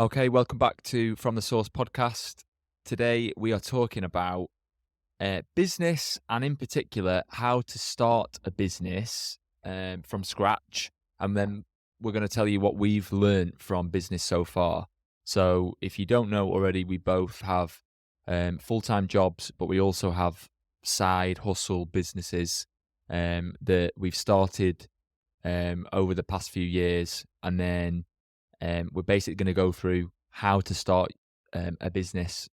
Okay, welcome back to From the Source podcast. Today we are talking about business and, in particular, how to start a business from scratch. And then we're going to tell you what we've learned from business so far. So, if you don't know already, we both have full-time jobs, but we also have side hustle businesses that we've started over the past few years, and then we're basically going to go through how to start a business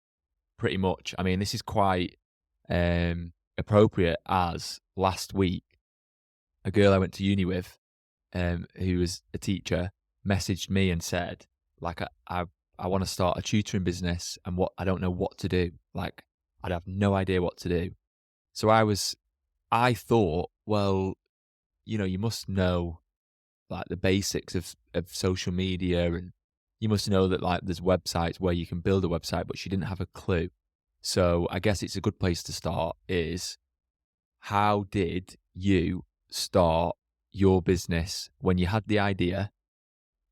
pretty much. I mean, this is quite appropriate as last week, a girl I went to uni with, who was a teacher, messaged me and said, like, I want to start a tutoring business and I don't know what to do. Like, I'd have no idea what to do. So I thought, well, you must know like the basics of social media, and you must know that like there's websites where you can build a website, but she didn't have a clue. So I guess it's a good place to start is, how did you start your business when you had the idea?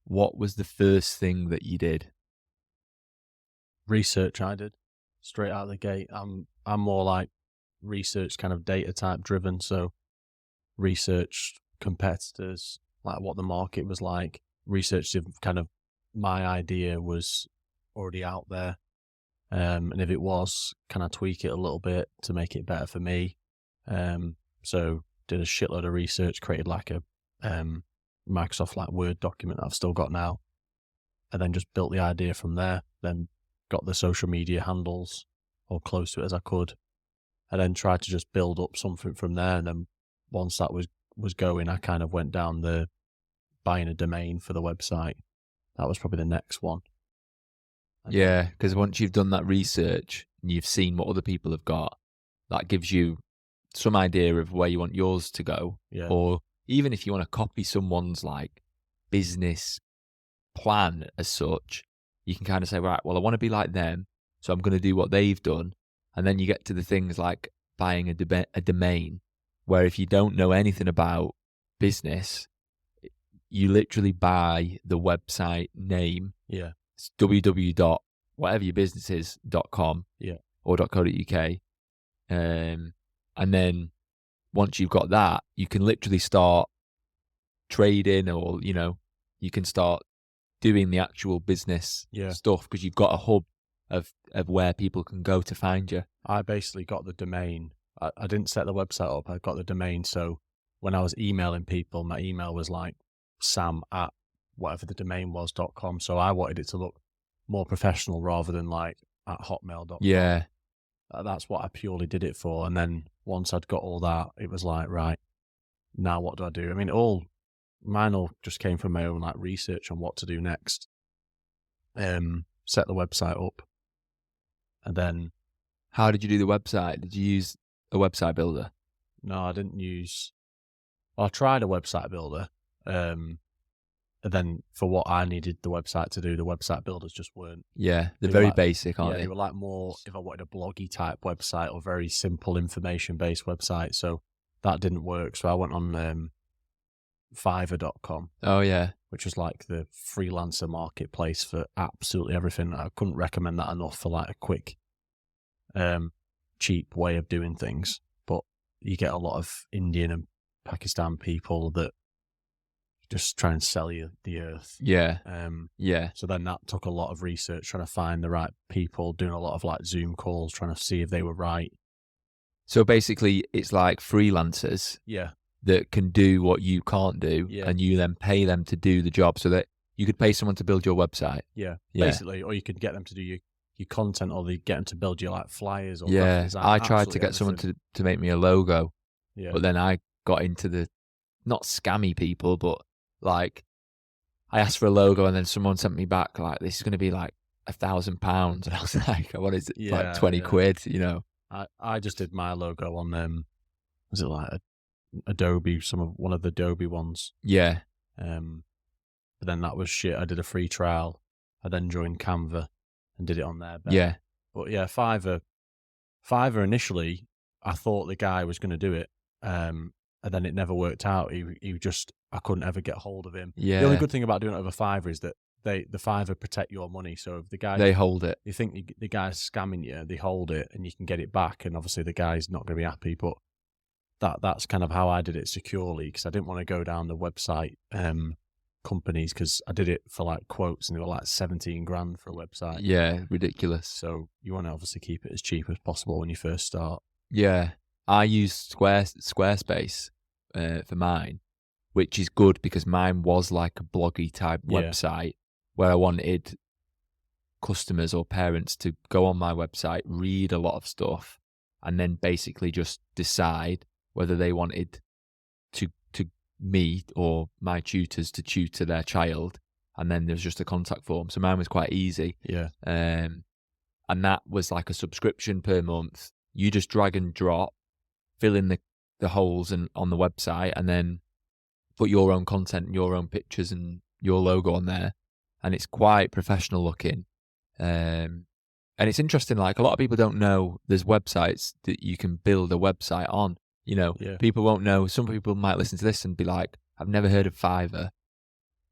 What was the first thing that you did? Research I did straight out of the gate. I'm more like research kind of data type driven, so researched competitors, like what the market was like, researched if kind of my idea was already out there, and if it was, can I tweak it a little bit to make it better for me? So did a shitload of research, created like a Microsoft like Word document that I've still got now, and then just built the idea from there. Then got the social media handles or close to it as I could, and then tried to just build up something from there. And then once that was going, I kind of went down the buying a domain for the website. That was probably the next one. Yeah, because once you've done that research and you've seen what other people have got, that gives you some idea of where you want yours to go. Yeah. Or even if you want to copy someone's like business plan as such, you can kind of say, right, well, I want to be like them, so I'm going to do what they've done. And then you get to the things like buying a domain, where if you don't know anything about business, you literally buy the website name. Yeah. It's www.whateveryourbusinessis.com, Yeah. or .co.uk. And then once you've got that, you can literally start trading, or, you can start doing the actual business stuff, because you've got a hub of where people can go to find you. I basically got the domain. I didn't set the website up. I got the domain. So when I was emailing people, my email was like sam@whateverthedomain was.com. So I wanted it to look more professional rather than like at hotmail.com. Yeah. That's what I purely did it for. And then once I'd got all that, it was like, right, now what do I do? I mean, mine all just came from my own like research on what to do next. Set the website up, and then. How did you do the website? Did you use a website builder? No, I didn't use. I tried a website builder, and then for what I needed the website to do, the website builders just weren't. Yeah, they're very like, basic, aren't they? They were like more if I wanted a bloggy type website or very simple information based website. So that didn't work. So I went on Fiverr.com. Oh yeah, which was like the freelancer marketplace for absolutely everything. I couldn't recommend that enough for like a quick, cheap way of doing things. But you get a lot of Indian and Pakistan people that just try and sell you the earth. Yeah. Yeah. So then that took a lot of research, trying to find the right people, doing a lot of like Zoom calls, trying to see if they were right. So basically, it's like freelancers. Yeah. That can do what you can't do, and you then pay them to do the job, so that you could pay someone to build your website. Yeah. Basically, or you could get them to do your content, or they get them to build you like flyers or graphics. I tried to get someone to make me a logo, but then I got into the not scammy people, but like I asked for a logo and then someone sent me back like, this is going to be like £1,000, and I was like, I wanted like 20 quid, I just did my logo on was it like Adobe, one of the Adobe ones. Yeah. But then that was shit. I did a free trial. I then joined Canva and did it on there. Yeah. But yeah, Fiverr initially, I thought the guy was going to do it. And then it never worked out. He just, I couldn't ever get hold of him. Yeah. The only good thing about doing it over Fiverr is that the Fiverr protect your money. So if the guy, They hold it. you think the guy's scamming you, they hold it and you can get it back. And obviously the guy's not going to be happy, but that's kind of how I did it securely, because I didn't want to go down the website companies, because I did it for like quotes and they were like 17 grand for a website. Yeah, ridiculous. So you want to obviously keep it as cheap as possible when you first start. Yeah, I used Squarespace for mine, which is good because mine was like a bloggy type website where I wanted customers or parents to go on my website, read a lot of stuff, and then basically just decide whether they wanted to me or my tutors to tutor their child, and then there's just a contact form. So mine was quite easy. Yeah. And that was like a subscription per month. You just drag and drop, fill in the holes on the website, and then put your own content and your own pictures and your logo on there. And it's quite professional looking. And it's interesting, like a lot of people don't know there's websites that you can build a website on. You know, people won't know. Some people might listen to this and be like, I've never heard of Fiverr.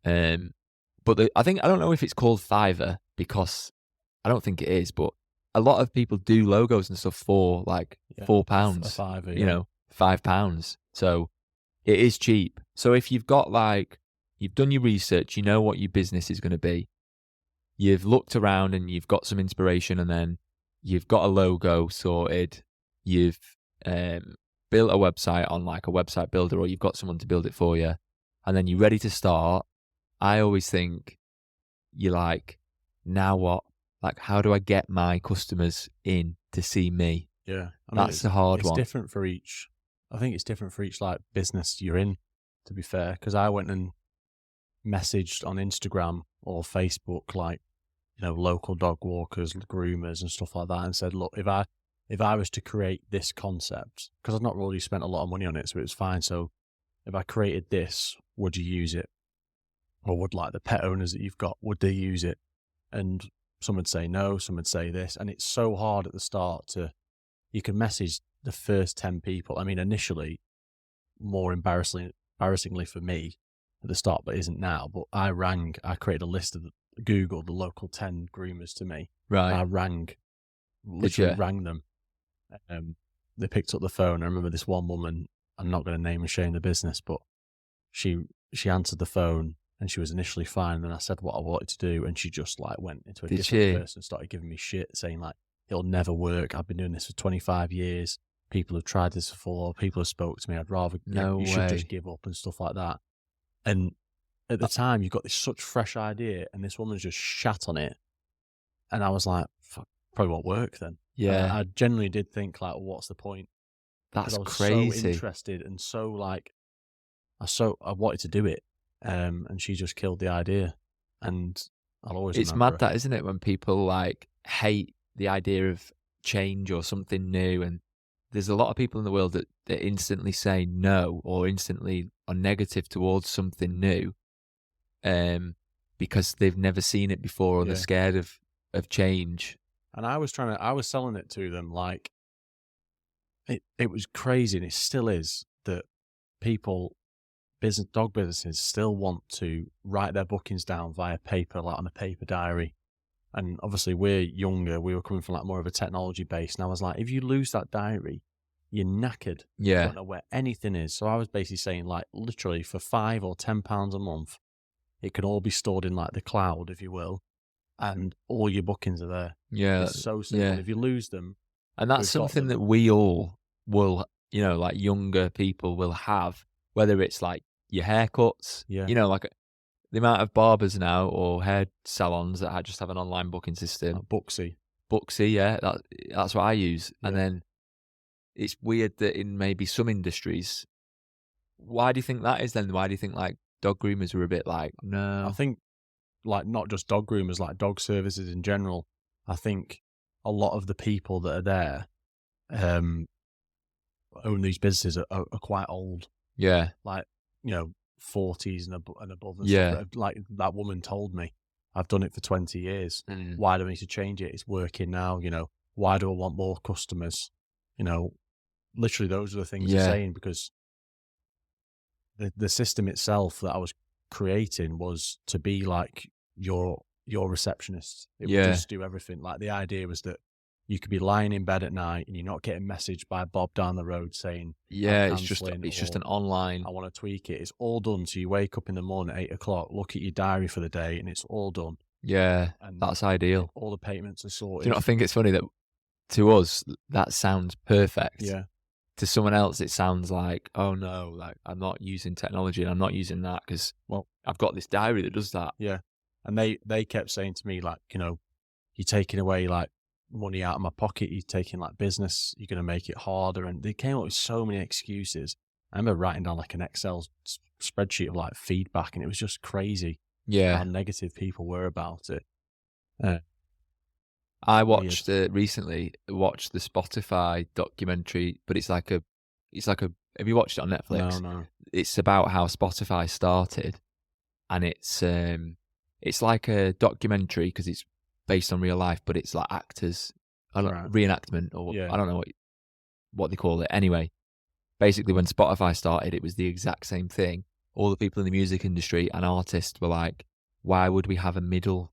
But I don't know if it's called Fiverr because I don't think it is, but a lot of people do logos and stuff for like £4, Fiverr, you know, £5. So it is cheap. So if you've got like, you've done your research, you know what your business is going to be, you've looked around and you've got some inspiration, and then you've got a logo sorted, you've built a website on like a website builder, or you've got someone to build it for you, and then you're ready to start. I always think you're like, now what? Like, how do I get my customers in to see me? Yeah. That's the hard one. It's different for each. I think it's different for each like business you're in, to be fair, because I went and messaged on Instagram or Facebook, like, you know, local dog walkers, groomers and stuff like that, and said, look, if I was to create this concept, because I've not really spent a lot of money on it, so it was fine. So if I created this, would you use it? Or would like the pet owners that you've got, would they use it? And some would say no, some would say this. And it's so hard at the start you can message the first 10 people. I mean, initially, more embarrassingly for me at the start, but isn't now, but I created a list of Google, the local 10 groomers to me. Right. I literally rang them. They picked up the phone. I remember this one woman, I'm not going to name and shame the business, but she answered the phone and she was initially fine. And then I said what I wanted to do, and she just like went into a different person, started giving me shit, saying like, it'll never work. I've been doing this for 25 years. People have tried this before. People have spoke to me. I'd rather, you should just give up and stuff like that. And at the time, you've got this such fresh idea, and this woman's just shat on it. And I was like, fuck, probably won't work then. Yeah. I genuinely did think like, well, what's the point? That's I was crazy. so interested and so like, I wanted to do it. And she just killed the idea. And I'll always It's remember mad that, isn't it, when people like hate the idea of change or something new. And there's a lot of people in the world that instantly say no, or instantly are negative towards something new, because they've never seen it before, or they're scared of change. And I was selling it to them like it was crazy, and it still is, that dog businesses still want to write their bookings down via paper, like on a paper diary. And obviously we're younger, we were coming from like more of a technology base. And I was like, if you lose that diary, you're knackered. Yeah. You don't know where anything is. So I was basically saying like, literally for £5 or £10 a month, it can all be stored in like the cloud, if you will. And all your bookings are there. Yeah. It's so simple. Yeah. If you lose them. And that's something that we all will, you know, like younger people will have, whether it's like your haircuts, you know, like the amount of barbers now or hair salons that just have an online booking system. Booksy, yeah, that's what I use. Yeah. And then it's weird that in maybe some industries, why do you think that is then? Why do you think like dog groomers were a bit like, no? I think like not just dog groomers, like dog services in general. I think a lot of the people that are there own these businesses are quite old. Yeah. Like, you know, 40s and above. And stuff. Like that woman told me, I've done it for 20 years. Why do I need to change it? It's working now. You know, why do I want more customers? You know, literally those are the things they're saying, because the system itself that I was creating was to be like your receptionist. It would Yeah. just do everything. Like the idea was that you could be lying in bed at night and you're not getting messaged by Bob down the road saying I'm Yeah, cancelling it's just or an online. I want to tweak it. It's all done. So you wake up in the morning at 8 o'clock, look at your diary for the day, and it's all done. Yeah, And that's ideal. all the payments are Do you sorted. not think it's funny that to us that sounds perfect? Yeah, To someone else, it sounds like, "Oh, no, like, I'm not using technology and I'm not using that because well, I've got this diary that does that." yeah. And they kept saying to me like, you're taking away like money out of my pocket. You're taking like business. You're going to make it harder. And they came up with so many excuses. I remember writing down like an Excel spreadsheet of like feedback, and it was just crazy how Yeah. negative people were about it. Uh, I Weird. watched, watched the Spotify documentary, but it's like a have you watched it on No, Netflix? no. It's about how Spotify started, and it's like a documentary because it's based on real life, but it's like actors, I don't Right. reenactment or Yeah. I don't know what they call it. Anyway, basically when Spotify started, it was the exact same thing. All the people in the music industry and artists were like, "Why would we have a middle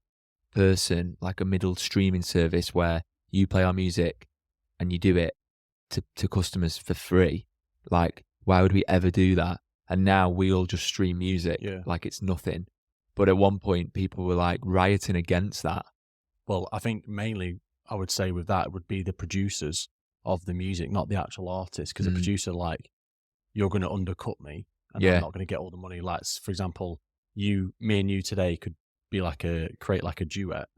person, like a middle streaming service where you play our music and you do it to customers for free? Like, why would we ever do that?" And now we all just stream music Yeah. like it's nothing. But at one point, people were like rioting against that. Well, I think mainly I would say with that would be the producers of the music, not the actual artist. Because the Mm, producer, like, you're going to undercut me, and I'm yeah, not going to get all the money. Like, for example, me and you today could be like create like a duet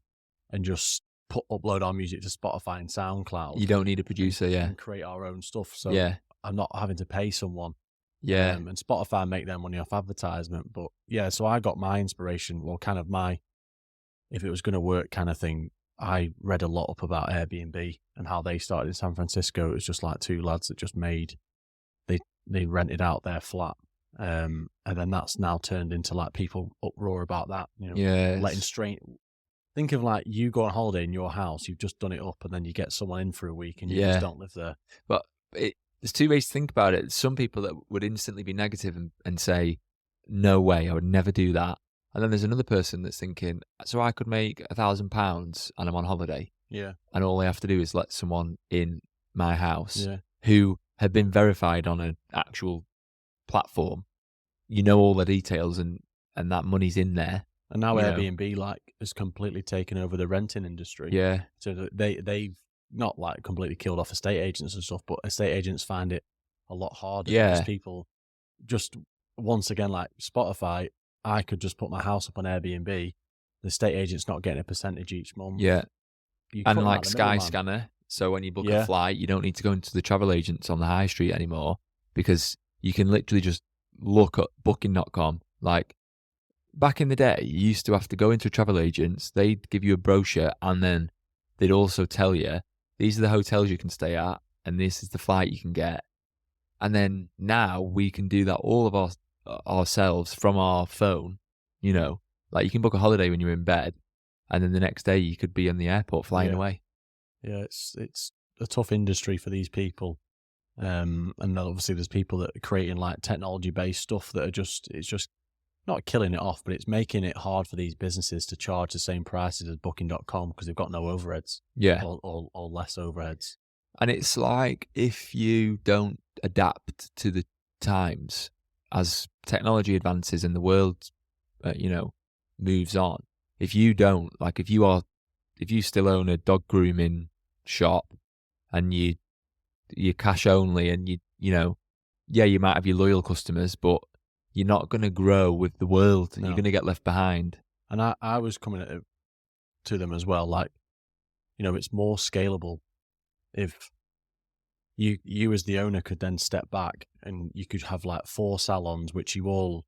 and just upload our music to Spotify and SoundCloud you don't need a and producer. Yeah, create our own stuff. So yeah, I'm not having to pay someone. yeah, And Spotify make their money off advertisement. But yeah, so I got my inspiration, well, kind of my if it was going to work kind of thing. I read a lot up about Airbnb and how they started in San Francisco. It was just like two lads that just they rented out their flat. And then that's now turned into like people uproar about that, letting yes, strange. Think of like you go on holiday in your house, you've just done it up, and then you get someone in for a week and you just yeah. don't live there. But there's two ways to think about it. Some people that would instantly be negative and say, "No way, I would never do that." And then there's another person that's thinking, "So I could make £1,000 and I'm on holiday, Yeah, and all I have to do is let someone in my house yeah. who have been verified on an actual platform. You know all the details, and that money's in there. And now You know, Airbnb like has completely taken over the renting industry. yeah, So they've not like completely killed off estate agents and stuff, but estate agents find it a lot harder because yeah, people just once again like Spotify, I could just put my house up on Airbnb. The estate agent's not getting a percentage each month. yeah." You're And cutting out like the middleman. Skyscanner, so when you book a Yeah, flight, you don't need to go into the travel agents on the high street anymore because you can literally just look at booking.com. Like back in the day, you used to have to go into travel agents, they'd give you a brochure and then they'd also tell you these are the hotels you can stay at and this is the flight you can get. And then now we can do that all of ourselves from our phone, you know. Like you can book a holiday when you're in bed and then the next day you could be in the airport flying yeah, away. yeah. It's a tough industry for these people. And then obviously there's people that are creating like technology based stuff that are it's just not killing it off, but it's making it hard for these businesses to charge the same prices as Booking.com because they've got no overheads Yeah. or less overheads. And it's like if you don't adapt to the times as technology advances and the world, moves on, if you don't, like if you still own a dog grooming shop and you're cash only and yeah, you might have your loyal customers, but you're not going to grow with the world. You're No. going to get left behind. And I was coming at it to them as well. Like, it's more scalable if you as the owner could then step back and you could have like 4 salons, which you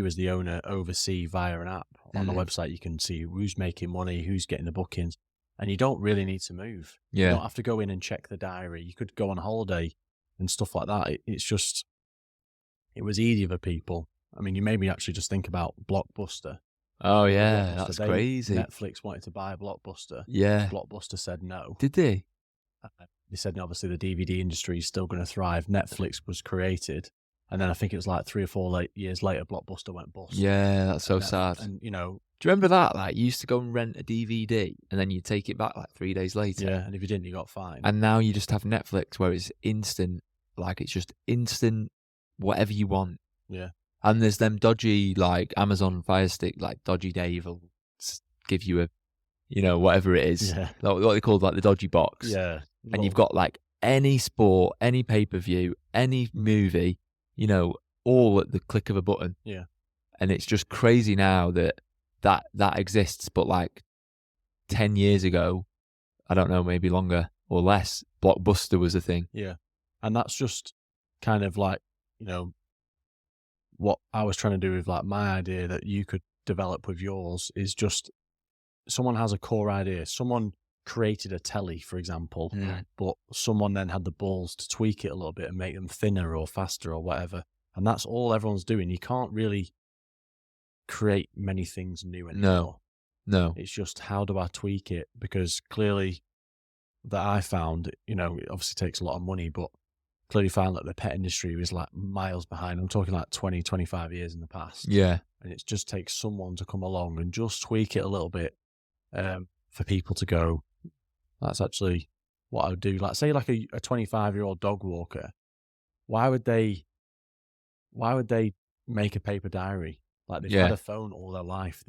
as the owner oversee via an app on the Mm. website. You can see who's making money, who's getting the bookings, and you don't really need to move. You Yeah. don't have to go in and check the diary. You could go on holiday and stuff like that. It was easier for people. I mean, you made me actually just think about Blockbuster. Oh Remember yeah, Blockbuster? that's crazy. Netflix wanted to buy Blockbuster. Yeah. Blockbuster said no. Did they? They said obviously the DVD industry is still going to thrive. Netflix was created And then I think it was like 3 or 4 years later, Blockbuster went bust. Yeah, that's so And sad. And, you know, Do you remember that? Like, you used to go and rent a DVD, and then you take it back like 3 days later. yeah, and if you didn't, you got fined. And now you just have Netflix, where it's instant. Like, it's just instant, whatever you want. Yeah. And there's them dodgy, like, Amazon Fire Stick, like, dodgy Dave will give you a, you know, whatever it is. Yeah. Like, what they call, like, the dodgy box. Yeah. And you've got, like, any sport, any pay-per-view, any movie, you know, all at the click of a button. Yeah. And it's just crazy now that exists. But, like, 10 years ago, I don't know, maybe longer or less, Blockbuster was a thing. Yeah. And that's just kind of like, you know, what I was trying to do with like my idea that you could develop with yours is just someone has a core idea. Someone created a telly, for example, but someone then had the balls to tweak it a little bit and make them thinner or faster or whatever. And that's all everyone's doing. You can't really create many things new anymore. No. It's just, how do I tweak it? Because clearly that I found, you know, it obviously takes a lot of money, but clearly found that the pet industry was like miles behind. I'm talking like 20, 25 years in the past. Yeah. And it just takes someone to come along and just tweak it a little bit for people to go, that's actually what I would do. Like, say like a 25-year-old dog walker, why would they make a paper diary? Like, they've had a phone all their life.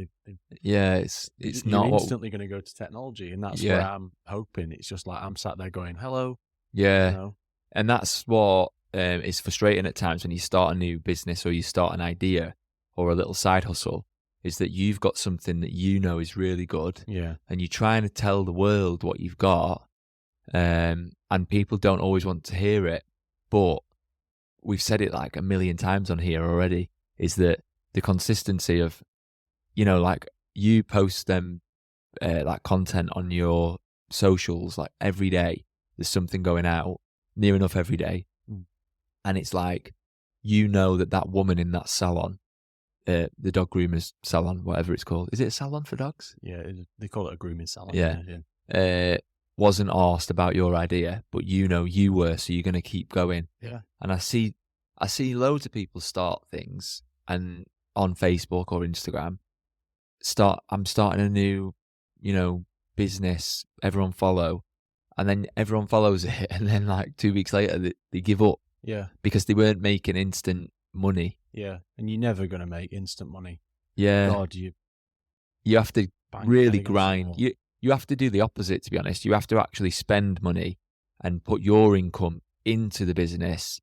It's you're not instantly going to go to technology, and that's where I'm hoping. It's just like I'm sat there going, hello. Yeah. You know? And that's what is frustrating at times when you start a new business or you start an idea or a little side hustle, is that you've got something that you know is really good. Yeah. And you're trying to tell the world what you've got, and people don't always want to hear it. But we've said it like a million times on here already, is that the consistency of, you know, like, you post them like content on your socials like every day. There's something going out near enough every day. And it's like, you know, that woman in that salon, the dog groomer's salon, whatever it's called. Is it a salon for dogs? Yeah, they call it a grooming salon. Yeah. Wasn't asked about your idea, but you know you were, so you're going to keep going. Yeah. And I see loads of people start things, and on Facebook or Instagram, I'm starting a new, you know, business, everyone follow, and then everyone follows it, and then like 2 weeks later they give up. Yeah. Because they weren't making instant money. Yeah. And you're never going to make instant money. Yeah. God, you have to really grind. You have to do the opposite, to be honest. You have to actually spend money and put your income into the business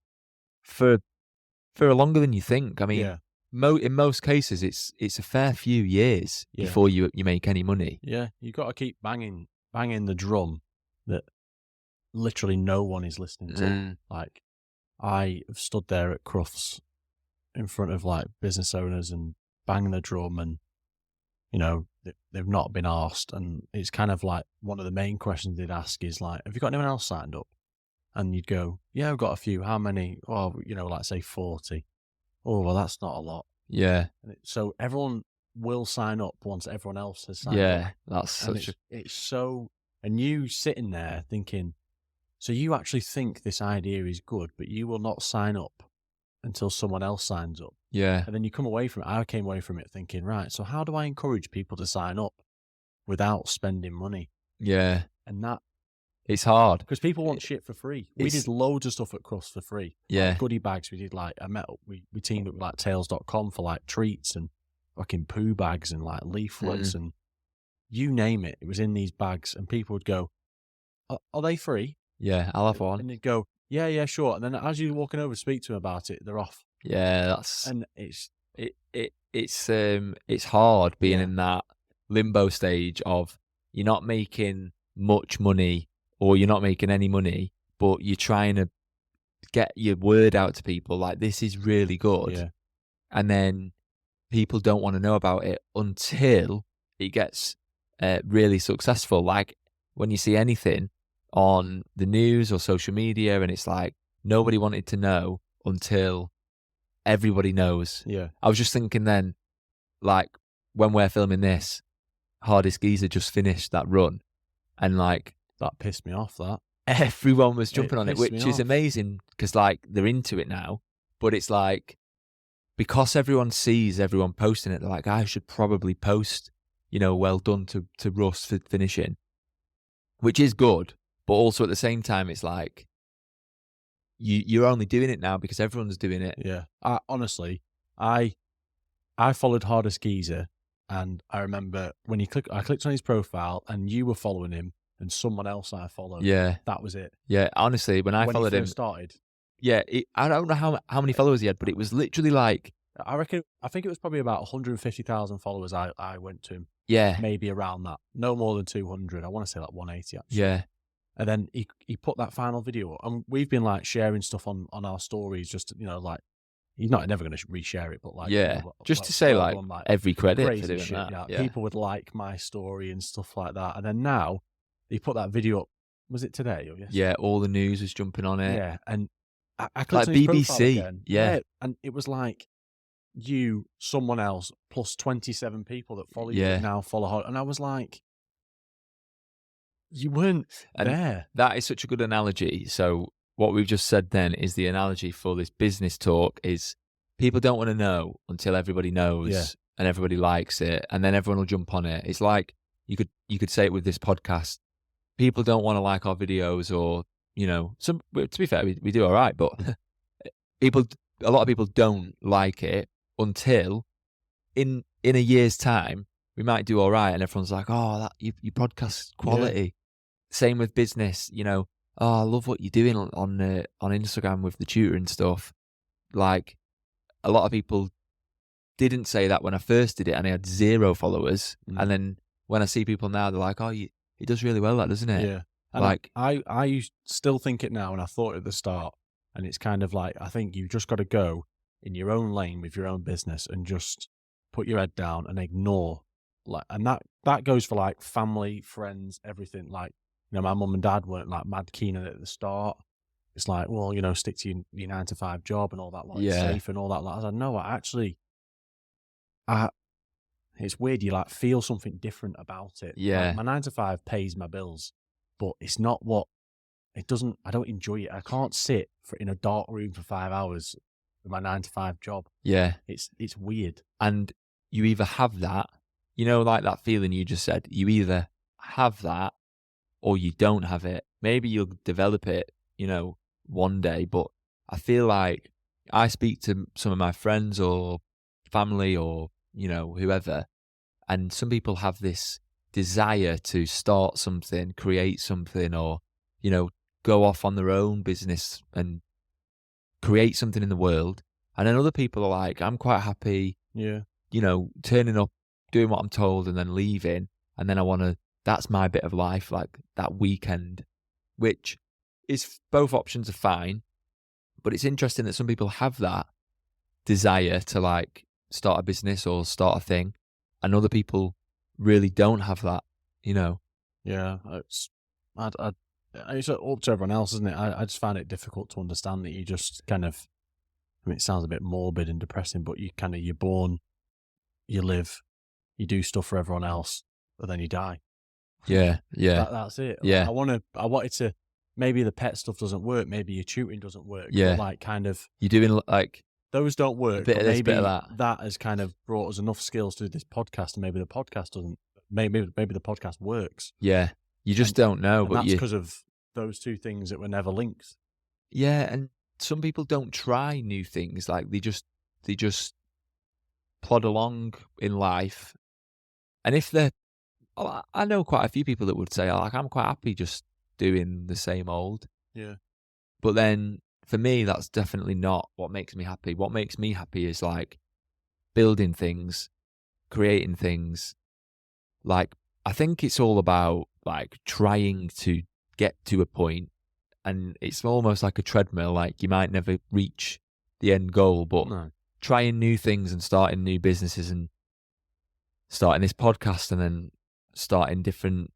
for longer than you think. I mean, in most cases, it's a fair few years before you make any money. Yeah, you got to keep banging the drum that literally no one is listening to. Like, I have stood there at Crufts in front of like business owners and bang the drum, and you know, they've not been asked. And it's kind of like one of the main questions they'd ask is like, have you got anyone else signed up? And you'd go, yeah, I've got a few. How many? Well, you know, like say 40. Oh, well, that's not a lot. Yeah. So everyone will sign up once everyone else has signed up. Yeah, that's and such it's so, and you sitting there thinking, so you actually think this idea is good, but you will not sign up until someone else signs up. Yeah. And then you come away from it. I came away from it thinking, right, so how do I encourage people to sign up without spending money? Yeah. And that, it's hard. because people want shit for free. We did loads of stuff at Crust for free. Yeah. Like goodie bags. We did like, we teamed up with like Tails.com for like treats and fucking poo bags and like leaflets and you name it. It was in these bags, and people would go, are they free? Yeah, I'll have one. And they'd go, yeah, sure. And then as you're walking over to speak to them about it, they're off. Yeah, that's, and it's hard being in that limbo stage of you're not making much money or you're not making any money, but you're trying to get your word out to people like, this is really good. Yeah. And then people don't want to know about it until it gets really successful. Like when you see anything on the news or social media and it's like, nobody wanted to know until everybody knows. Yeah. I was just thinking then, like, when we're filming this, Hardest Geezer just finished that run, and like, that pissed me off, that. Everyone was jumping on it, pissed which me is off. amazing because like they're into it now. But it's like, because everyone sees everyone posting it, they're like, I should probably post, well done to Russ for finishing, which is good. But also at the same time, it's like, you're only doing it now because everyone's doing it. Yeah. Honestly, I followed Hardest Geezer, and I remember when I clicked on his profile, and you were following him, and someone else I followed. Yeah. That was it. Yeah. Honestly, when I When he followed him, first started, yeah, I don't know how many followers he had, but it was literally like, I think it was probably about 150,000 followers. I went to him, yeah, maybe around that, no more than 200. I want to say like 180 actually. yeah, And then he put that final video up, and we've been like sharing stuff on our stories, just like he's never going to reshare it, but like yeah. Just to say, like, on, like every credit for crazy doing shit. that. Yeah, Yeah. people would like my story and stuff like that. And then now he put that video up. Was it today or yesterday? Yeah, all the news was jumping on it. Yeah, and I clicked Like on his profile BBC. again. Yeah. And it was like you, someone else, plus 27 people that follow you Yeah. that now follow her. And I was like, you weren't And there. that is such a good analogy. So what we've just said then is the analogy for this business talk is, people don't want to know until everybody knows. Yeah. And everybody likes it, and then everyone will jump on it. It's like, you could say it with this podcast. People don't want to like our videos, or to be fair, we do all right, but a lot of people don't like it until in a year's time we might do all right, and everyone's like, oh, that you podcast quality. Yeah. Same with business, oh, I love what you're doing on Instagram with the tutoring stuff. Like, a lot of people didn't say that when I first did it, and I had 0 followers. And then when I see people now, they're like, oh, it does really well, that, doesn't it? Yeah. And like, I still think it now, and I thought at the start, and it's kind of like, I think you've just got to go in your own lane with your own business and just put your head down and ignore, like, and that goes for like family, friends, everything. Like, my mum and dad weren't like mad keen on it at the start. It's like, well, stick to your 9-to-5 job and all that, like, safe and all that. Like, I said, no, it's weird. You like feel something different about it. Yeah. Like, my 9-to-5 pays my bills, but it's not what it doesn't. I don't enjoy it. I can't sit in a dark room for 5 hours with my 9-to-5 job. Yeah. It's weird. And you either have that, like that feeling you just said, you either have that or you don't have it. Maybe you'll develop it, one day, but I feel like I speak to some of my friends or family or, whoever, and some people have this desire to start something, create something, or, go off on their own business and create something in the world. And then other people are like, I'm quite happy, turning up, doing what I'm told, and then leaving. And then that's my bit of life, like that weekend, which is, both options are fine. But it's interesting that some people have that desire to like start a business or start a thing, and other people really don't have that, Yeah, it's up to everyone else, isn't it? I just find it difficult to understand that you just kind of, it sounds a bit morbid and depressing, but you're born, you live, you do stuff for everyone else, but then you die. Yeah, yeah. That's it. Yeah. Like, I wanted to, maybe the pet stuff doesn't work, maybe your tutoring doesn't work. Yeah. But like, kind of, you're doing like, those don't work. a bit but of this, maybe bit of that has kind of brought us enough skills to do this podcast, and maybe the podcast doesn't. Maybe the podcast works. Yeah, you just don't know. But that's because of those two things that were never linked. Yeah, and some people don't try new things. Like, they just plod along in life. And if I know quite a few people that would say, like, I'm quite happy just doing the same old. Yeah. But then for me, that's definitely not what makes me happy. What makes me happy is like building things, creating things. Like, I think it's all about like trying to get to a point, and it's almost like a treadmill. Like, you might never reach the end goal, but trying new things and starting new businesses and starting this podcast and then starting different,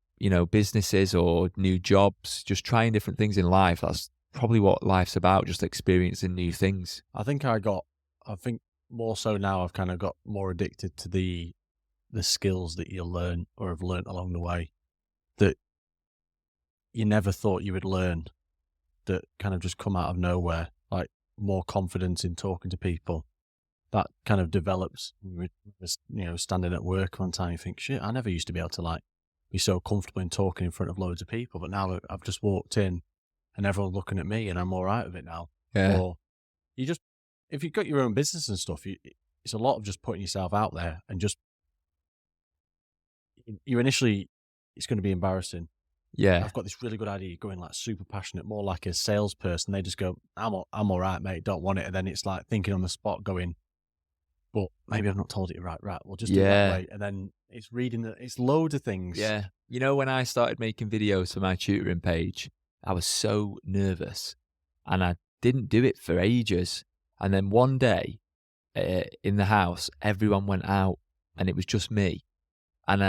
businesses or new jobs, just trying different things in life. That's probably what life's about, just experiencing new things. I think more so now I've kind of got more addicted to the skills that you learn or have learned along the way that you never thought you would learn, that kind of just come out of nowhere. Like, more confidence in talking to people. That kind of develops. Standing at work one time, you think, shit, I never used to be able to like be so comfortable in talking in front of loads of people, but now I've just walked in and everyone's looking at me and I'm all right with it now. Yeah. Or you just, if you've got your own business and stuff, it's a lot of just putting yourself out there and just, you initially, it's going to be embarrassing. Yeah. I've got this really good idea, going like super passionate, more like a salesperson. They just go, I'm all right, mate, don't want it. And then it's like thinking on the spot going, but maybe I've not told it right. Right, we'll just do it that Yeah. way. And then it's it's loads of things. Yeah. You know, when I started making videos for my tutoring page, I was so nervous and I didn't do it for ages. And then one day in the house, everyone went out and it was just me. And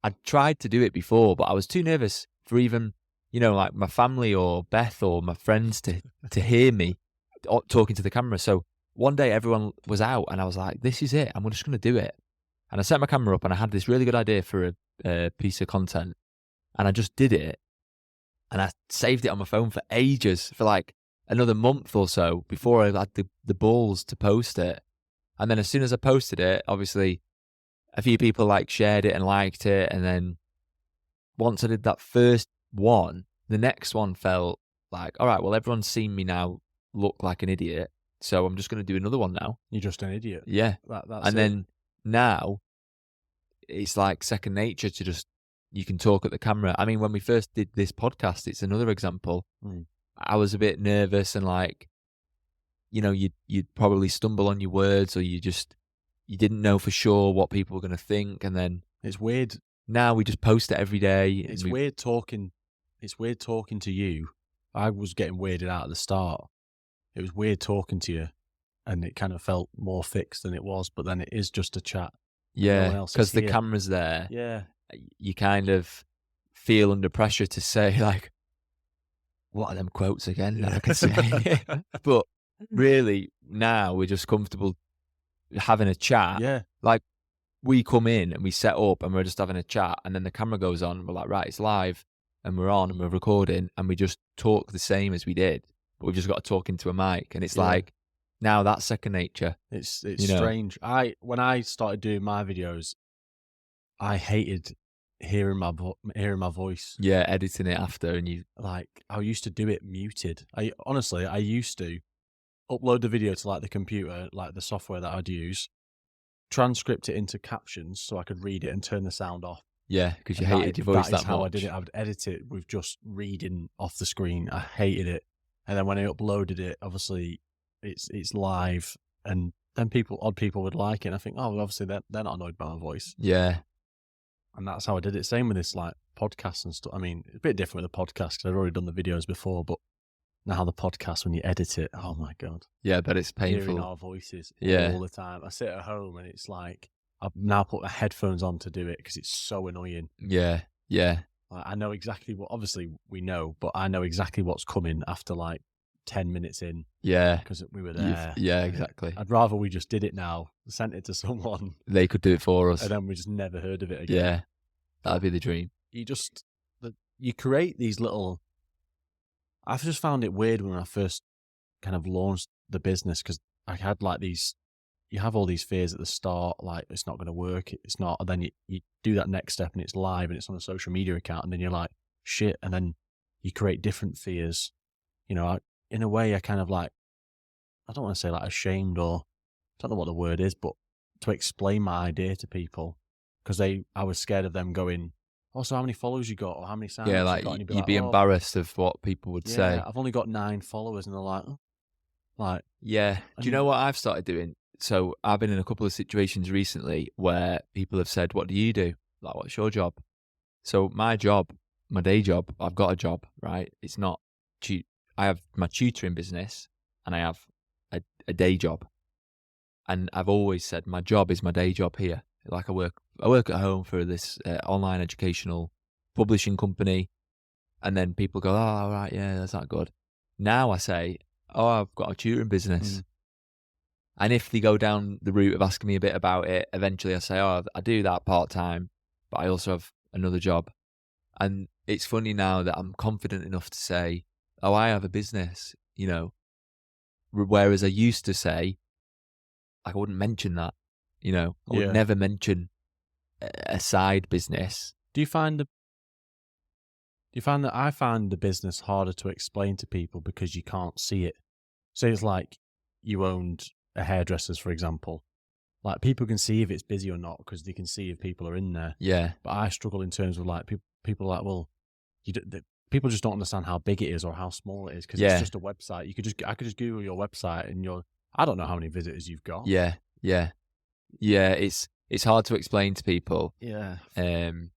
I'd tried to do it before, but I was too nervous for even, like my family or Beth or my friends to hear me talking to the camera. So one day everyone was out and I was like, this is it. I'm just going to do it. And I set my camera up and I had this really good idea for a piece of content. And I just did it. And I saved it on my phone for ages, for like another month or so before I had the balls to post it. And then as soon as I posted it, obviously a few people like shared it and liked it. And then once I did that first one, the next one felt like, all right, well, everyone's seen me now look like an idiot. So I'm just going to do another one now. You're just an idiot. Yeah. That's and then now it's like second nature to just, you can talk at the camera. I mean, when we first did this podcast, it's another example. I was a bit nervous and like, you'd probably stumble on your words or you didn't know for sure what people were going to think. And then it's weird. Now we just post it every day. It's weird talking to you. I was getting weirded out at the start. It was weird talking to you and it kind of felt more fixed than it was, but then it is just a chat. Yeah, because the camera's there. Yeah. You kind of feel under pressure to say like, what are them quotes again that I can say? But really now we're just comfortable having a chat. Yeah. Like we come in and we set up and we're just having a chat and then the camera goes on and we're like, right, it's live and we're on and we're recording and we just talk the same as we did, but we've just got to talk into a mic. And it's like, now that's second nature. It's strange. When I started doing my videos, I hated hearing my voice. Yeah, editing it after, and I used to do it muted. I used to upload the video to like the computer, like the software that I'd use, transcript it into captions so I could read it and turn the sound off. Yeah, because you hated your voice that much. That is how I did it. I would edit it with just reading off the screen. I hated it. And then when I uploaded it, obviously it's live, and then odd people would like it. And I think, oh, well, obviously they're not annoyed by my voice. Yeah. And that's how I did it. Same with this like podcast and stuff. I mean, it's a bit different with the podcast because I'd already done the videos before, but now the podcast, when you edit it, oh my God. Yeah, but it's painful. Hearing our voices all the time. I sit at home and it's like, I've now put my headphones on to do it because it's so annoying. Yeah, yeah. I know exactly what, obviously we know, but I know exactly what's coming after like 10 minutes in. Yeah. Because we were there. Yeah, exactly. I'd rather we just did it now, sent it to someone. They could do it for us. And then we just never heard of it again. Yeah, that'd be the dream. You create these little, I've just found it weird when I first kind of launched the business because I had like these, you have all these fears at the start, like it's not going to work, it's not, and then you do that next step and it's live and it's on a social media account and then you're like, shit, and then you create different fears. In a way I kind of like, I don't want to say like ashamed or, I don't know what the word is, but to explain my idea to people because I was scared of them going, oh, so how many followers you got or how many sounds you got? And you'd be embarrassed of what people would say. I've only got 9 followers and they're like, oh. Yeah. Do you know what I've started doing? So I've been in a couple of situations recently where people have said, what do you do? Like, what's your job? So my day job, I've got a job, right? It's not, I have my tutoring business and I have a day job. And I've always said my job is my day job here. Like I work at home for this online educational publishing company. And then people go, oh, all right, yeah, that's not good. Now I say, oh, I've got a tutoring business. And if they go down the route of asking me a bit about it, eventually I say, oh, I do that part-time, but I also have another job. And it's funny now that I'm confident enough to say, oh, I have a business, Whereas I used to say, like, I wouldn't mention that, I would Yeah. never mention a side business. Do you find the Do you find that I find the business harder to explain to people because you can't see it? Say it's like you owned a hairdresser's, for example. Like people can see if it's busy or not because they can see if people are in there. Yeah, But I struggle in terms of like people are like, well, people just don't understand how big it is or how small it is because it's yeah, just a website. I could just Google your website and I don't know how many visitors you've got. yeah, yeah, yeah. It's hard to explain to people, Yeah. and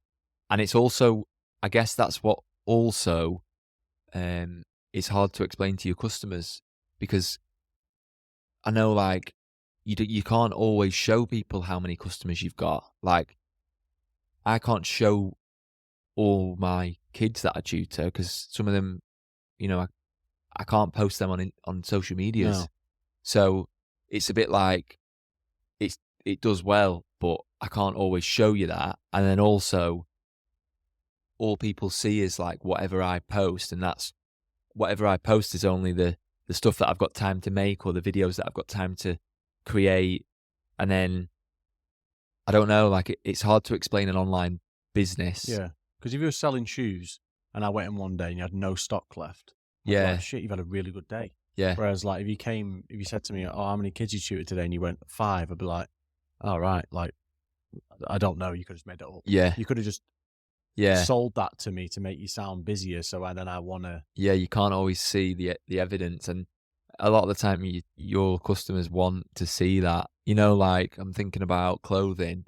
it's also, I guess that's what also is hard to explain to your customers, because I know, like, you can't always show people how many customers you've got. Like, I can't show all my kids that I tutor because some of them, I can't post them on social medias. No. So it's a bit like it does well, but I can't always show you that. And then also, all people see is like whatever I post, and that's whatever I post is only the stuff that I've got time to make, or the videos that I've got time to create. And then I don't know, like it's hard to explain an online business. Yeah. Because if you were selling shoes and I went in one day and you had no stock left, I'd be like, Yeah, shit, you've had a really good day. yeah, Whereas, like, if you said to me, oh, how many kids you tutored today? And you went 5, I'd be like, all right, like, I don't know. You could have just made it up. yeah, You could have just yeah, sold that to me to make you sound busier. So then I want to, yeah. You can't always see the evidence, and a lot of the time, your customers want to see that. Like, I'm thinking about clothing.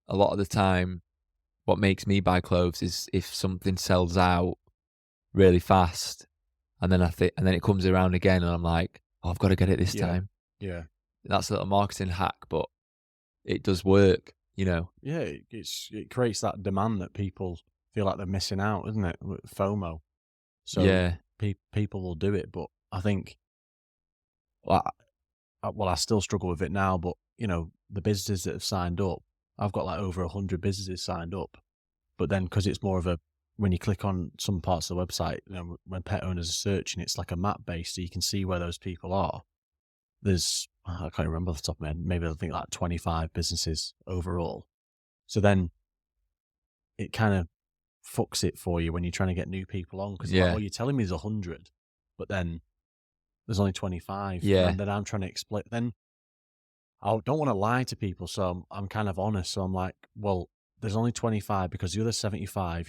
A lot of the time, what makes me buy clothes is if something sells out really fast, and then and then it comes around again, and I'm like, oh, I've got to get it this yeah, time. yeah. That's a little marketing hack, but it does work. Yeah, it creates that demand that people feel like they're missing out, isn't it? With FOMO. So Yeah, people will do it, but I think, well, I still struggle with it now. But the businesses that have signed up, I've got like over 100 businesses signed up. But then, because it's more of a when you click on some parts of the website, when pet owners are searching, it's like a map based, so you can see where those people are. I can't remember off the top of my head, maybe I think like 25 businesses overall. So then it kind of fucks it for you when you're trying to get new people on because like, yeah, oh, you're telling me there's 100, but then there's only 25, yeah, and then I'm trying to explain. Then I don't want to lie to people, so I'm kind of honest. So I'm like, well, there's only 25 because the other 75,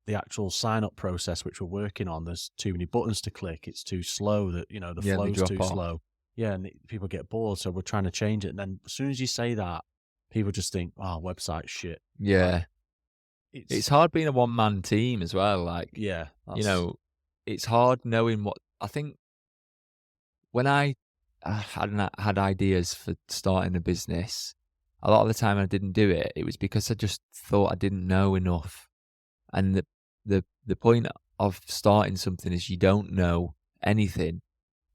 the actual sign up process which we're working on, there's too many buttons to click. It's too slow. That the yeah. And they flow's drop too off. slow. Yeah, and people get bored, so we're trying to change it. And then as soon as you say that, people just think, "Oh, website's shit." Like Yeah, it's it's hard being a one man team as well. Like, yeah, you that's know, it's hard knowing what I think. When I had ideas for starting a business, a lot of the time I didn't do it. It was because I just thought I didn't know enough. And the point of starting something is you don't know anything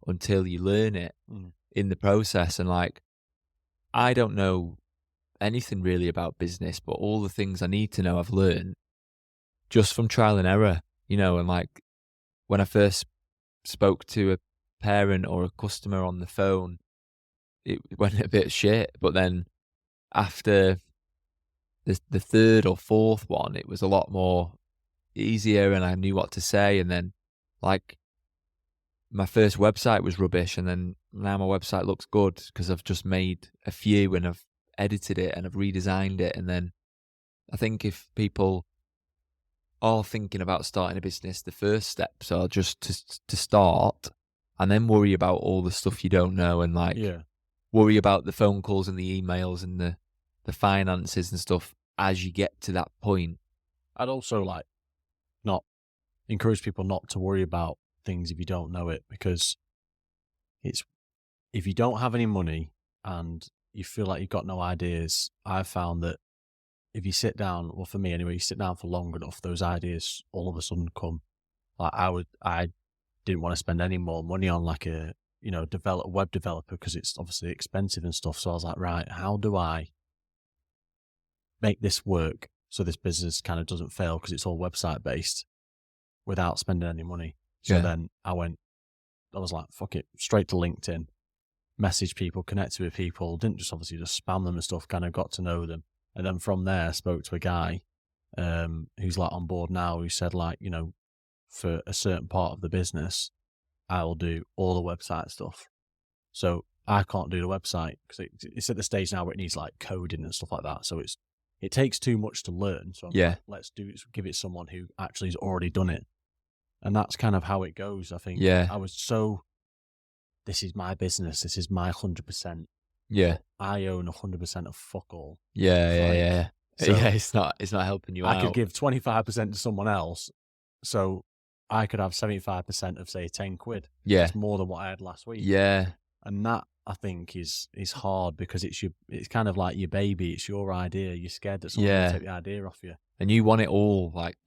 until you learn it mm, in the process. And like, I don't know anything really about business, but all the things I need to know I've learned just from trial and error. And like, when I first spoke to a parent or a customer on the phone, it went a bit shit. But then after the third or fourth one, it was a lot more easier, and I knew what to say. And then, like, my first website was rubbish, and then now my website looks good because I've just made a few and I've edited it and I've redesigned it. And then I think if people are thinking about starting a business, the first steps are just to start, and then worry about all the stuff you don't know, and like yeah. worry about the phone calls and the emails and the finances and stuff as you get to that point. I'd also like not encourage people not to worry about things if you don't know it because it's if you don't have any money and you feel like you've got no ideas, I've found that if you sit down, well, for me anyway, you sit down for long enough, those ideas all of a sudden come. Like I didn't want to spend any more money on like a, web developer because it's obviously expensive and stuff. So I was like, right, how do I make this work so this business kind of doesn't fail because it's all website based without spending any money? So Yeah. then I went, was like, fuck it, straight to LinkedIn, message people, connected with people, didn't just obviously just spam them and stuff, kind of got to know them. And then from there, I spoke to a guy who's like on board now, who said like, you know, for a certain part of the business, I'll do all the website stuff. So I can't do the website because it's at the stage now where it needs like coding and stuff like that. So it takes too much to learn. So I'm like, let's give it someone who actually has already done it. And that's kind of how it goes. I think I was this is my business. This is my 100%. Yeah. I own 100% of fuck all. Yeah. So yeah, it's not helping you out. I could give 25% to someone else. So I could have 75% of say 10 quid. Yeah. It's more than what I had last week. Yeah. And that I think is hard because it's kind of like your baby. It's your idea. You're scared that someone's going to take the idea off you. And you want it all, like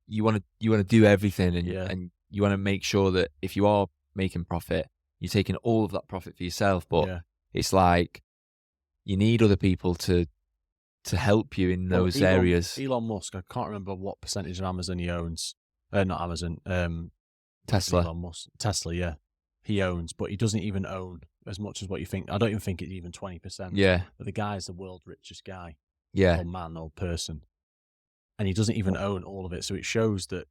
you want to do everything, and you want to make sure that if you are making profit, you're taking all of that profit for yourself. But it's like you need other people to help you in those areas. Elon Musk, I can't remember what percentage of Amazon he owns. Not Amazon. Tesla. Elon Musk. Tesla, yeah. He owns, but he doesn't even own as much as what you think. I don't even think it's even 20%. Yeah. But the guy's the world's richest guy. Yeah. Or man or person. And he doesn't even own all of it. So it shows that,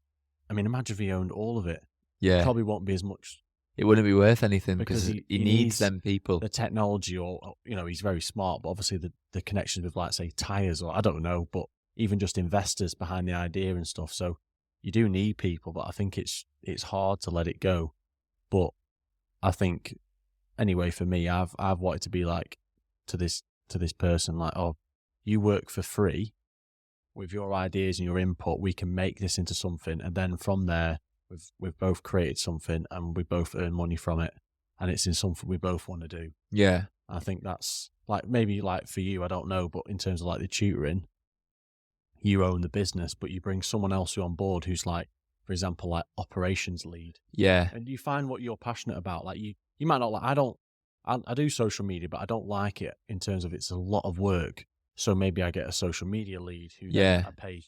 I mean, imagine if he owned all of it. Yeah. It probably won't be as much. It wouldn't be worth anything because he needs them people. The technology, or, you know, he's very smart, but obviously the connections with, like, say, tires, or I don't know, but even just investors behind the idea and stuff. So you do need people, but I think it's hard to let it go. But I think, anyway, for me, I've wanted to be like to this person, like, oh, you work for free with your ideas and your input. We can make this into something, and then from there, we've both created something, and we both earn money from it, and it's in something we both want to do. Yeah, I think that's like maybe like for you, I don't know, but in terms of like the tutoring, you own the business, but you bring someone else on board who's like, for example, like operations lead. Yeah. And you find what you're passionate about. Like you might not like, I do social media, but I don't like it in terms of it's a lot of work. So maybe I get a social media lead who then I pay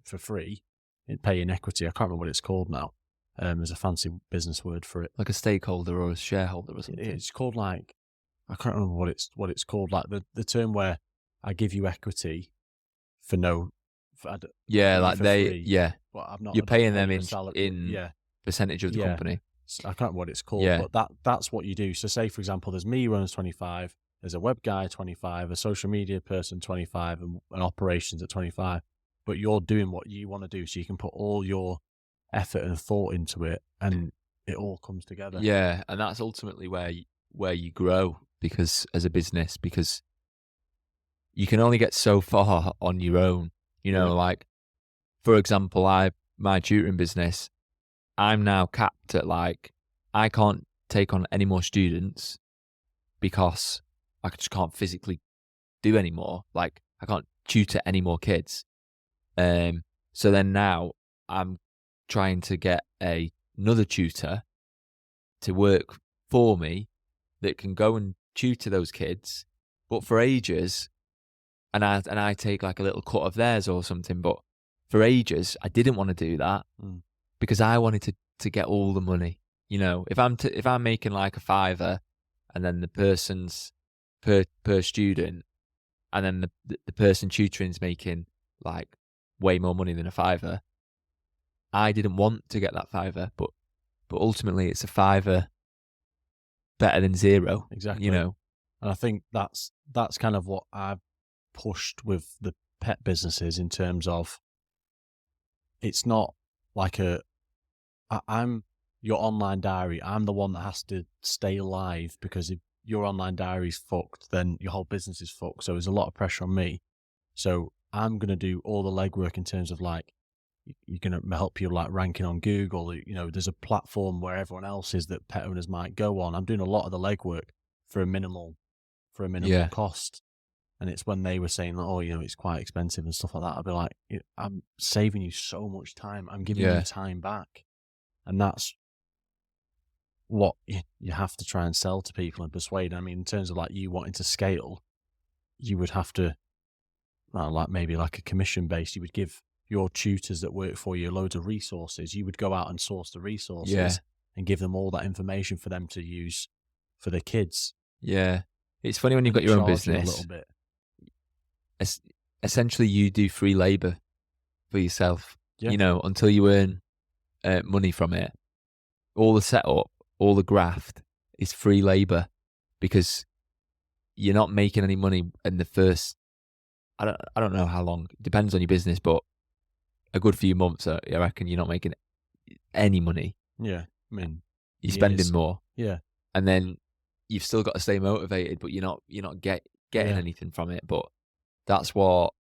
for free, pay in equity. I can't remember what it's called now. There's a fancy business word for it. Like a stakeholder or a shareholder or something. It's called like, I can't remember what it's called. Like the term where I give you equity for no, like free, but I'm not. You're paying them in percentage of the company. I can't remember what it's called, but that's what you do. So say, for example, there's me who owns 25, there's a web guy 25, a social media person 25, and operations at 25. But you're doing what you want to do, so you can put all your effort and thought into it, and it all comes together. Yeah, and that's ultimately where you grow, because as a business, because you can only get so far on your own. You know, like, for example, my tutoring business, I'm now capped at like, I can't take on any more students because I just can't physically do anymore. Like, I can't tutor any more kids. So then now I'm trying to get another tutor to work for me that can go and tutor those kids, but for ages, and I take like a little cut of theirs or something, but for ages I didn't want to do that because I wanted to get all the money. You know, if I'm making like a $5 and then the person's per student, and then the person tutoring's making like way more money than a $5, I didn't want to get that $5, but ultimately it's a $5 better than zero. Exactly. You know, and I think that's kind of what I've pushed with the pet businesses, in terms of it's not like I'm your online diary. I'm the one that has to stay alive, because if your online diary's fucked, then your whole business is fucked. So there's a lot of pressure on me. So I'm going to do all the legwork in terms of like, you're going to help you like ranking on Google. You know, there's a platform where everyone else is that pet owners might go on. I'm doing a lot of the legwork for a minimal cost. And it's when they were saying, oh, you know, it's quite expensive and stuff like that, I'd be like, I'm saving you so much time. I'm giving you time back. And that's what you have to try and sell to people and persuade. I mean, in terms of like you wanting to scale, you would have to, like maybe like a commission base, you would give your tutors that work for you loads of resources. You would go out and source the resources, and give them all that information for them to use for their kids. Yeah. It's funny when you've And got your own charge you a little business, bit. es- essentially you do free labor for yourself, Yeah. until you earn money from it. All the setup, all the graft is free labor because you're not making any money in the first, I don't know how long, it depends on your business, but a good few months, I reckon you're not making any money. Yeah. I mean, You're spending years. more. Yeah. And then you've still got to stay motivated, but you're not getting Yeah. anything from it. But that's what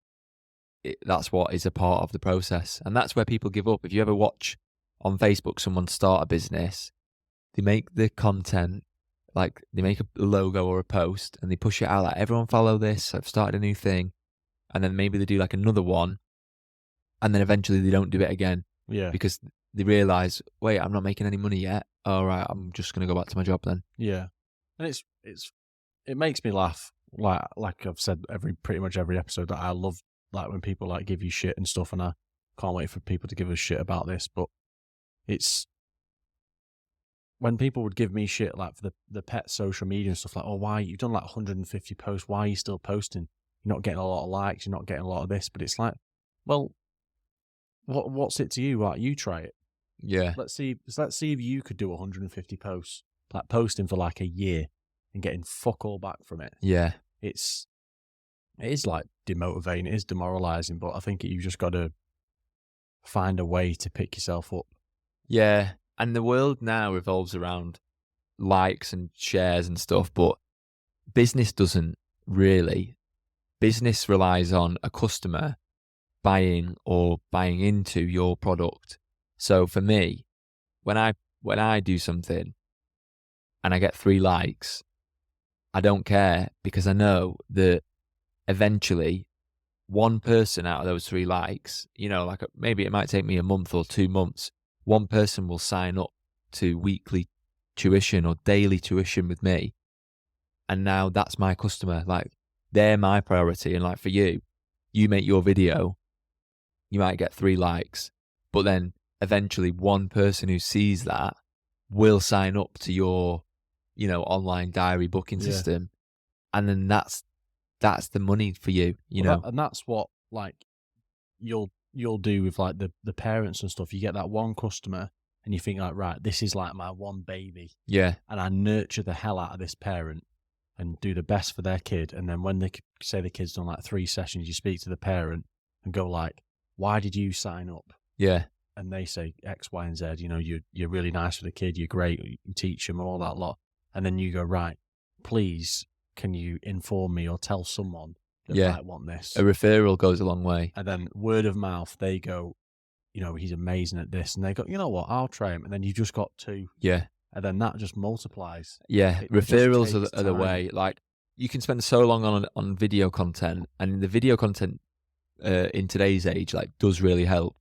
that's what is a part of the process, and that's where people give up. If you ever watch on Facebook someone start a business, they make the content, like they make a logo or a post, and they push it out like, everyone follow this, I've started a new thing, and then maybe they do like another one, and then eventually they don't do it again Yeah. because they realize, wait, I'm not making any money yet. All right, I'm just gonna go back to my job then. Yeah. And it makes me laugh. Like I've said pretty much every episode, that I love like when people like give you shit and stuff, and I can't wait for people to give us shit about this. But it's when people would give me shit like for the pet social media and stuff, like, oh, why you've done like 150 posts, why are you still posting? You're not getting a lot of likes, you're not getting a lot of this. But it's like, well, what's it to you? Like, you try it. Yeah. Let's see if you could do 150 posts, like posting for like a year and getting fuck all back from it. Yeah. It is like demotivating, it is demoralizing, but I think you just got to find a way to pick yourself up. Yeah. And the world now revolves around likes and shares and stuff, but business doesn't really. Business relies on a customer buying into your product. So for me, when I do something and I get 3 likes, I don't care, because I know that eventually one person out of those 3 likes, like maybe it might take me a month or 2 months, one person will sign up to weekly tuition or daily tuition with me. And now that's my customer. Like, they're my priority. And like for you make your video, you might get 3 likes, but then eventually one person who sees that will sign up to your, online diary booking Yeah. system. And then that's the money for you, and that's what like you'll do with like the parents and stuff. You get that one customer and you think like, right, this is like my one baby. Yeah. And I nurture the hell out of this parent and do the best for their kid. And then when they say the kid's done like 3 sessions, you speak to the parent and go like, why did you sign up? Yeah. And they say X, Y, and Z, you're really nice for the kid. You're great. You teach them all that lot. And then you go, right, please, can you inform me or tell someone that might want this? A referral goes a long way. And then word of mouth, they go, he's amazing at this. And they go, you know what, I'll try him. And then you've just got 2. Yeah. And then that just multiplies. Yeah. It just Referrals takes are the time. way. Like, you can spend so long on video content, and the video content in today's age, like, does really help.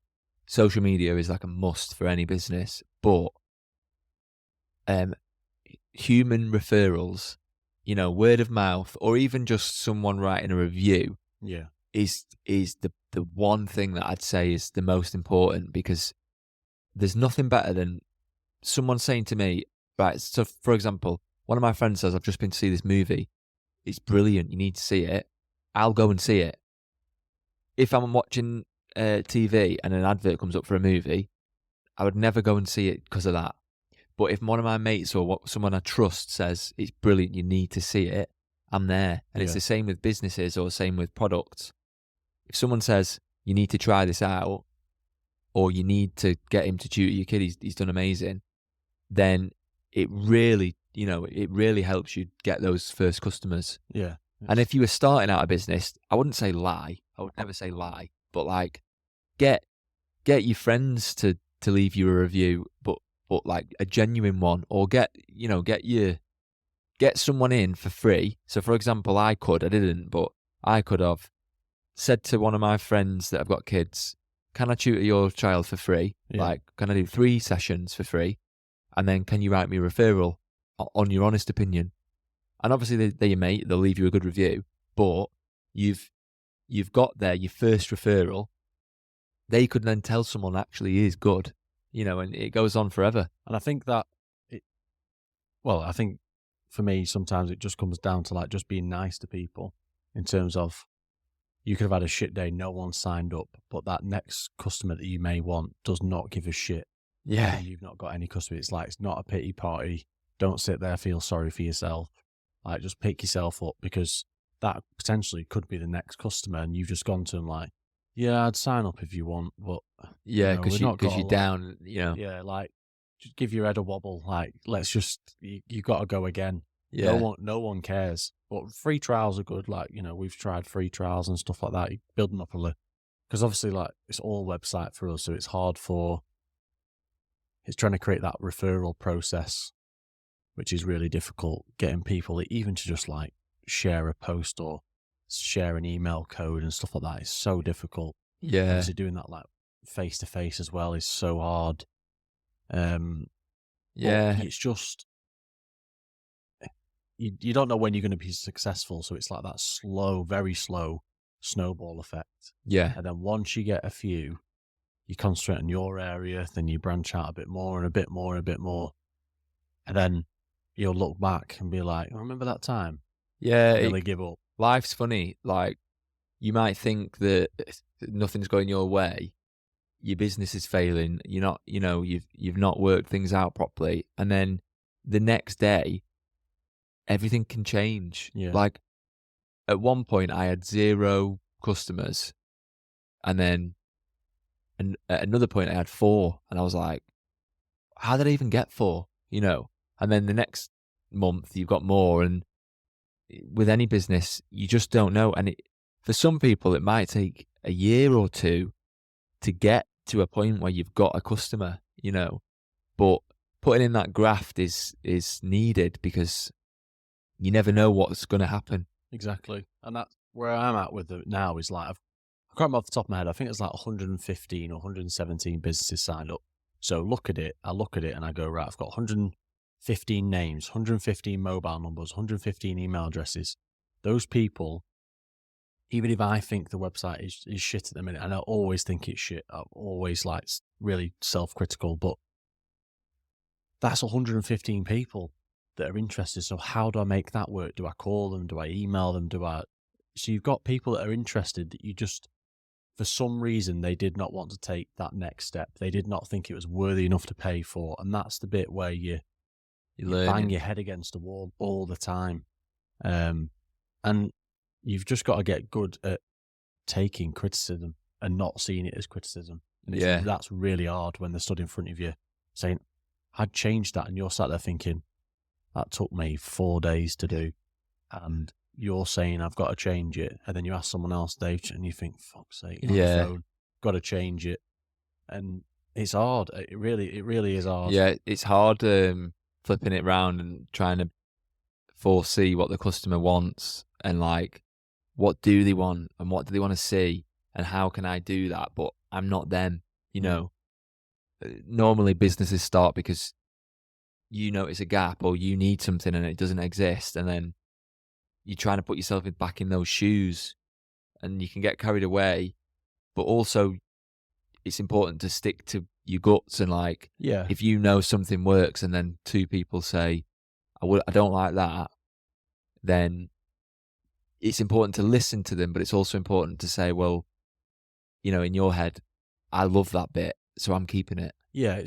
Social media is like a must for any business, but human referrals, word of mouth, or even just someone writing a review, Yeah. is the one thing that I'd say is the most important, because there's nothing better than someone saying to me, right, so for example, one of my friends says, I've just been to see this movie. It's brilliant. You need to see it. I'll go and see it. If I'm watching TV and an advert comes up for a movie, I would never go and see it because of that. But if one of my mates or someone I trust says it's brilliant, you need to see it, I'm there. And it's the same with businesses or same with products. If someone says you need to try this out, or you need to get him to tutor your kid, he's done amazing, then it really, it really helps you get those first customers. Yeah. And if you were starting out a business, I wouldn't say lie. I would never say lie, but like get your friends to leave you a review, but like a genuine one, or get someone in for free. So for example, I didn't, but I could have said to one of my friends that have got kids, can I tutor your child for free? Yeah. Like, can I do 3 sessions for free? And then can you write me a referral on your honest opinion? And obviously they're your mate, they'll leave you a good review, but you've got there your first referral. They could then tell someone actually is good, and it goes on forever. And I think that well, I think for me, sometimes it just comes down to like just being nice to people in terms of you could have had a shit day, no one signed up, but that next customer that you may want does not give a shit. Yeah. And you've not got any customers. It's like, it's not a pity party. Don't sit there, feel sorry for yourself. Like, just pick yourself up, because that potentially could be the next customer, and you've just gone to them like, yeah, I'd sign up if you want, but Yeah, we've because not got a you're lot. down, you know. Yeah, like, just give your head a wobble. Like, let's just, you got to go again. Yeah. No one cares. But free trials are good. Like, we've tried free trials and stuff like that. You build them up a little, because obviously, like, it's all website for us, so it's hard it's trying to create that referral process, which is really difficult. Getting people even to just like share a post or share an email code and stuff like that is so difficult. Yeah. Obviously, doing that like face to face as well is so hard. But Yeah. it's just you don't know when you're going to be successful, so it's like that slow, very slow snowball effect. Yeah. And then once you get a few, you concentrate on your area, then you branch out a bit more and a bit more and a bit more, and then you'll look back and be like, "I remember that time." Yeah. Nearly give up. Life's funny. Like, you might think that nothing's going your way. Your business is failing. You're not, you've not worked things out properly. And then the next day, everything can change. Yeah. Like, at one point, I had 0 customers. And then at another point, I had 4. And I was like, how did I even get 4? And then the next month, you've got more. And with any business, you just don't know. And for some people, it might take a year or 2 to get to a point where you've got a customer, but putting in that graft is needed, because you never know what's going to happen. Exactly. And that's where I'm at with it now, is like, I can't remember off the top of my head, I think it's like 115 or 117 businesses signed up. So I look at it and I go, right, I've got 115 names, 115 mobile numbers, 115 email addresses. Those people, even if I think the website is shit at the minute, and I always think it's shit, I'm always like really self-critical, but that's 115 people that are interested. So how do I make that work? Do I call them? Do I email them? So you've got people that are interested that you just, for some reason, they did not want to take that next step. They did not think it was worthy enough to pay for. And that's the bit where you bang your head against the wall all the time. And you've just got to get good at taking criticism and not seeing it as criticism. And that's really hard when they're stood in front of you saying, I'd changed that. And you're sat there thinking, that took me 4 days to do. And you're saying, I've got to change it. And then you ask someone else, and you think, fuck's sake, on the phone, got to change it. And it's hard. It really is hard. Yeah, it's hard flipping it around and trying to foresee what the customer wants, and like, what do they want and what do they want to see, and how can I do that? But I'm not them, Normally businesses start because you notice a gap or you need something and it doesn't exist, and then you're trying to put yourself back in those shoes, and you can get carried away. But also, it's important to stick to your guts, and like, if you know something works and then 2 people say, I don't like that, then it's important to listen to them, but it's also important to say, well, in your head, I love that bit, so I'm keeping it. Yeah,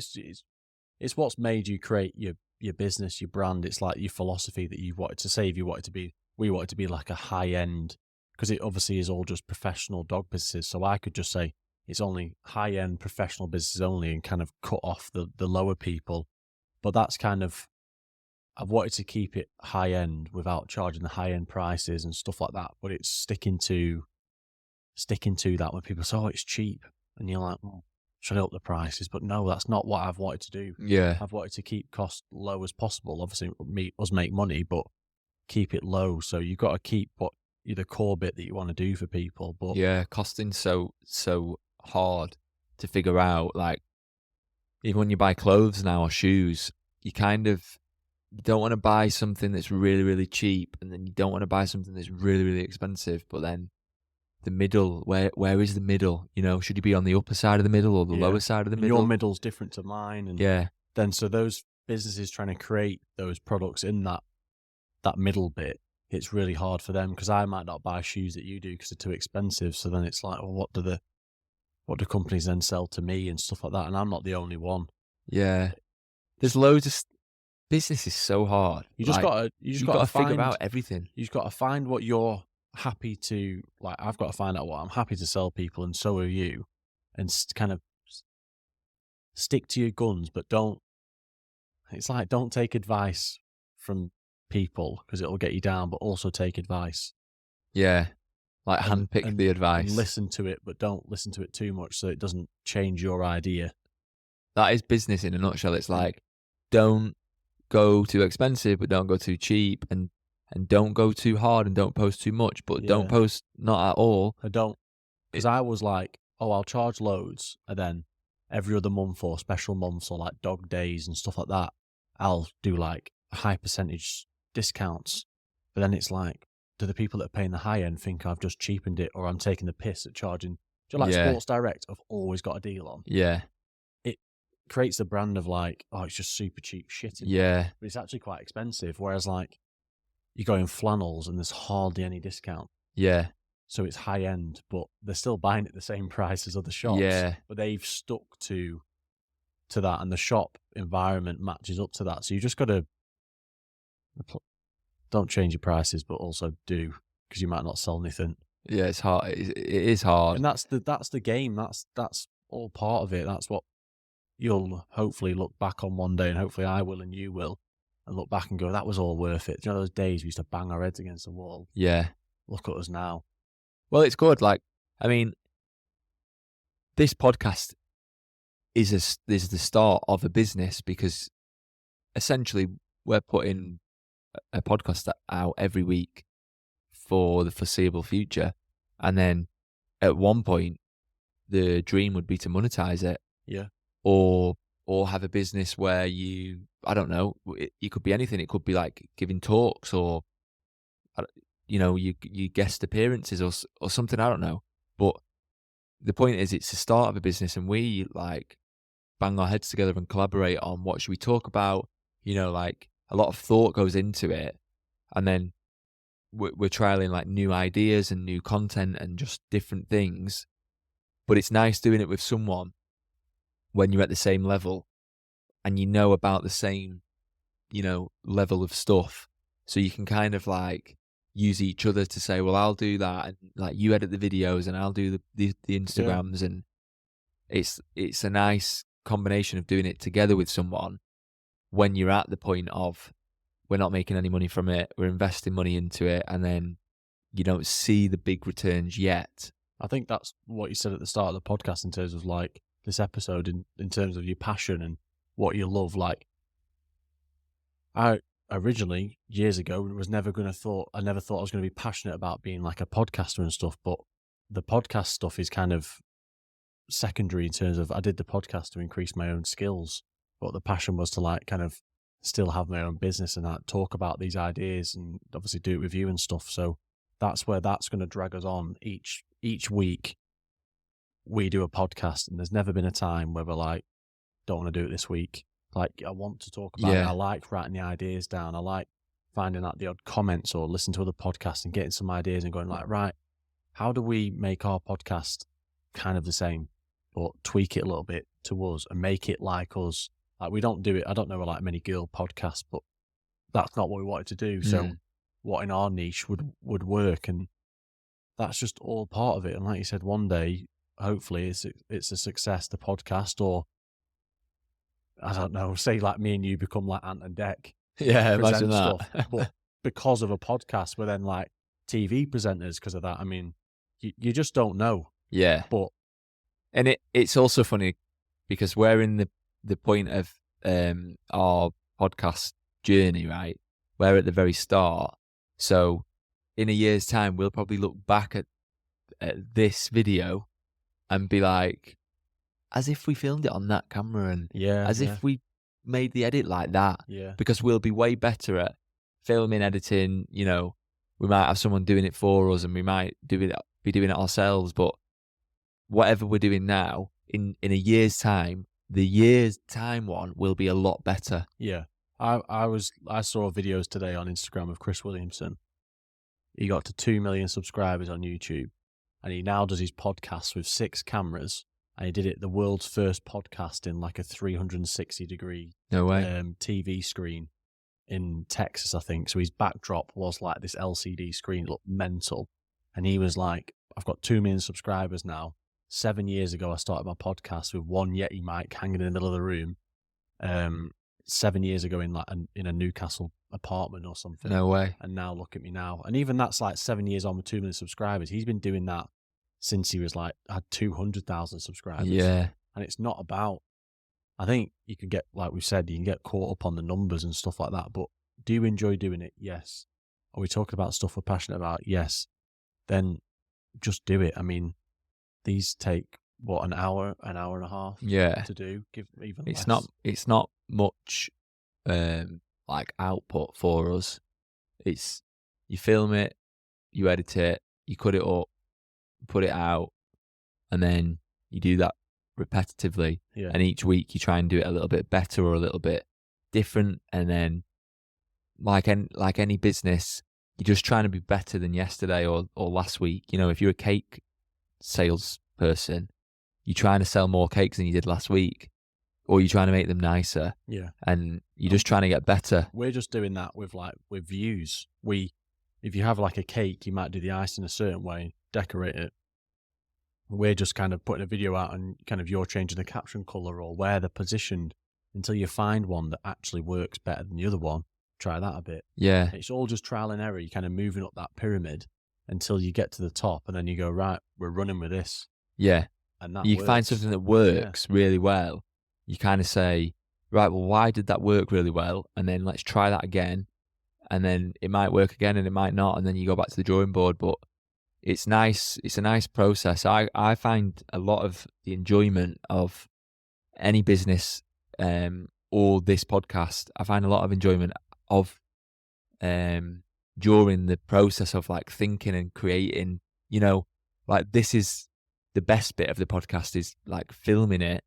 it's what's made you create your business, your brand. It's like your philosophy that you wanted to say. If you wanted to be, we wanted to be like a high end, because it obviously is all just professional dog businesses. So I could just say it's only high end professional businesses only, and kind of cut off the lower people. But that's kind of, I've wanted to keep it high end without charging the high end prices and stuff like that. But it's sticking to that when people say, oh, it's cheap, and you're like, well, should I up the prices? But no, that's not what I've wanted to do. Yeah. I've wanted to keep costs low as possible. Obviously, us make money, but keep it low. So you've got to keep the core bit that you want to do for people. But yeah, costing's so hard to figure out. Like, even when you buy clothes now or shoes, you don't want to buy something that's really, really cheap, and then you don't want to buy something that's really, really expensive. But then the middle, where is the middle? Should you be on the upper side of the middle or the lower side of the middle? Your middle's different to mine. And yeah. then so those businesses trying to create those products in that middle bit, it's really hard for them, because I might not buy shoes that you do because they're too expensive. So then it's like, well, what do companies then sell to me and stuff like that? And I'm not the only one. Yeah. There's loads of business is so hard. You Like, just got to figure find out everything. you've got to find what you're happy to, like, I've got to find out what I'm happy to sell people, and so are you, and kind of stick to your guns, but don't take advice from people because it'll get you down, but also take advice. Yeah. Like handpick the And advice. listen to it, but don't listen to it too much so it doesn't change your idea. That is business in a nutshell. It's like, don't go too expensive, but don't go too cheap, and don't go too hard, and don't post too much, but don't Yeah. post not at all. I don't, because I was like, oh, I'll charge loads, and then every other month or special months or like dog days and stuff like that, I'll do like high percentage discounts. But then it's like, do the people that are paying the high end think I've just cheapened it, or I'm taking the piss at charging? Do you like Yeah. Sports Direct? I've always got a deal on. Yeah. It creates the brand of like, oh, it's just super cheap shit. Yeah. But it's actually quite expensive. Whereas like, you go in flannels and there's hardly any discount. Yeah. So it's high end, but they're still buying it the same price as other shops. Yeah. But they've stuck to that, and the shop environment matches up to that. So you just got to don't change your prices, but also do, because you might not sell anything. Yeah. It's hard. It is hard. And that's the game. That's all part of it. That's what you'll hopefully look back on one day, and hopefully I will and you will, and look back and go, that was all worth it. Do you know those days we used to bang our heads against the wall? Yeah. Look at us now. Well, it's good. Like, I mean, this podcast is the start of a business, because essentially we're putting a podcast out every week for the foreseeable future. And then at one point, the dream would be to monetize it. Yeah. Or have a business where I don't know, it could be anything. It could be like giving talks, or, you guest appearances or something. I don't know. But the point is, it's the start of a business, and we like bang our heads together and collaborate on what should we talk about. Like a lot of thought goes into it, and then we're trialing like new ideas and new content and just different things. But it's nice doing it with someone when you're at the same level and about the same, level of stuff. So you can kind of like use each other to say, well, I'll do that, and like you edit the videos and I'll do the Instagrams. Yeah. And it's a nice combination of doing it together with someone when you're at the point of, we're not making any money from it, we're investing money into it, and then you don't see the big returns yet. I think that's what you said at the start of the podcast in terms of like this episode, in terms of your passion and what you love. Like, I originally, years ago, I never thought I was going to be passionate about being like a podcaster and stuff, but the podcast stuff is kind of secondary in terms of, I did the podcast to increase my own skills, but the passion was to like kind of still have my own business and like talk about these ideas and obviously do it with you and stuff. So that's where that's going to drag us on. Each week we do a podcast, and there's never been a time where we're like, don't want to do it this week. Like, I want to talk about it. I like writing the ideas down. I like finding out the odd comments or listening to other podcasts and getting some ideas and going like, right, how do we make our podcast kind of the same, but tweak it a little bit to us and make it like us? Like, we don't do it. I don't know like many girl podcasts, but that's not what we wanted to do. So what in our niche would work? And that's just all part of it. And like you said, one day, hopefully it's a success, the podcast, or I don't know, say like me and you become like Ant and Dec. Yeah, imagine that. Stuff. But because of a podcast, we're then like TV presenters because of that. I mean, you just don't know. Yeah. And it's also funny because we're in the point of our podcast journey, right? We're at the very start. So in a year's time, we'll probably look back at this video and be like, as if we filmed it on that camera, and if we made the edit like that. Yeah. Because we'll be way better at filming, editing. We might have someone doing it for us, and we might be doing it ourselves. But whatever we're doing now, in a year's time, the year's time one will be a lot better. Yeah. I saw videos today on Instagram of Chris Williamson. He got to 2 million subscribers on YouTube, and he now does his podcasts with 6 cameras, and he did it the world's first podcast in like a 360-degree No way. TV screen in Texas, I think. So his backdrop was like this LCD screen, it looked mental. And he was like, I've got 2 million subscribers now. 7 years ago, I started my podcast with one Yeti mic hanging in the middle of the room. 7 years ago in a Newcastle apartment or something. No way. And now look at me now. And even that's like 7 years on with 2 million subscribers. He's been doing that since he was like, had 200,000 subscribers. Yeah. And it's not about, I think you can get, like we said, you can get caught up on the numbers and stuff like that. But do you enjoy doing it? Yes. Are we talking about stuff we're passionate about? Yes. Then just do it. I mean, these take what, an hour and a half Yeah. to do. Give even It's less. not much like output for us. It's you film it, you edit it, you cut it up, put it out, and then you do that repetitively. Yeah. And each week you try and do it a little bit better or a little bit different. And then like any business, you're just trying to be better than yesterday or last week. You know, if you're a cake salesperson, you're trying to sell more cakes than you did last week, or you're trying to make them nicer. Yeah. And you're just trying to get better. We're just doing that with views. If you have like a cake, you might do the icing a certain way, decorate it. We're just kind of putting a video out and kind of you're changing the caption color or where they're positioned until you find one that actually works better than the other one. Try that a bit. Yeah. It's all just trial and error. You're kind of moving up that pyramid until you get to the top, and then you go, right, we're running with this. Yeah. And that You works. find something that works really well. You kind of say, right, well, why did that work really well? And then let's try that again. And then it might work again and it might not. And then you go back to the drawing board. But it's nice. It's a nice process. I find a lot of the enjoyment of any business or this podcast. I find a lot of enjoyment of during the process of like thinking and creating, you know, like this is the best bit of the podcast is like filming it.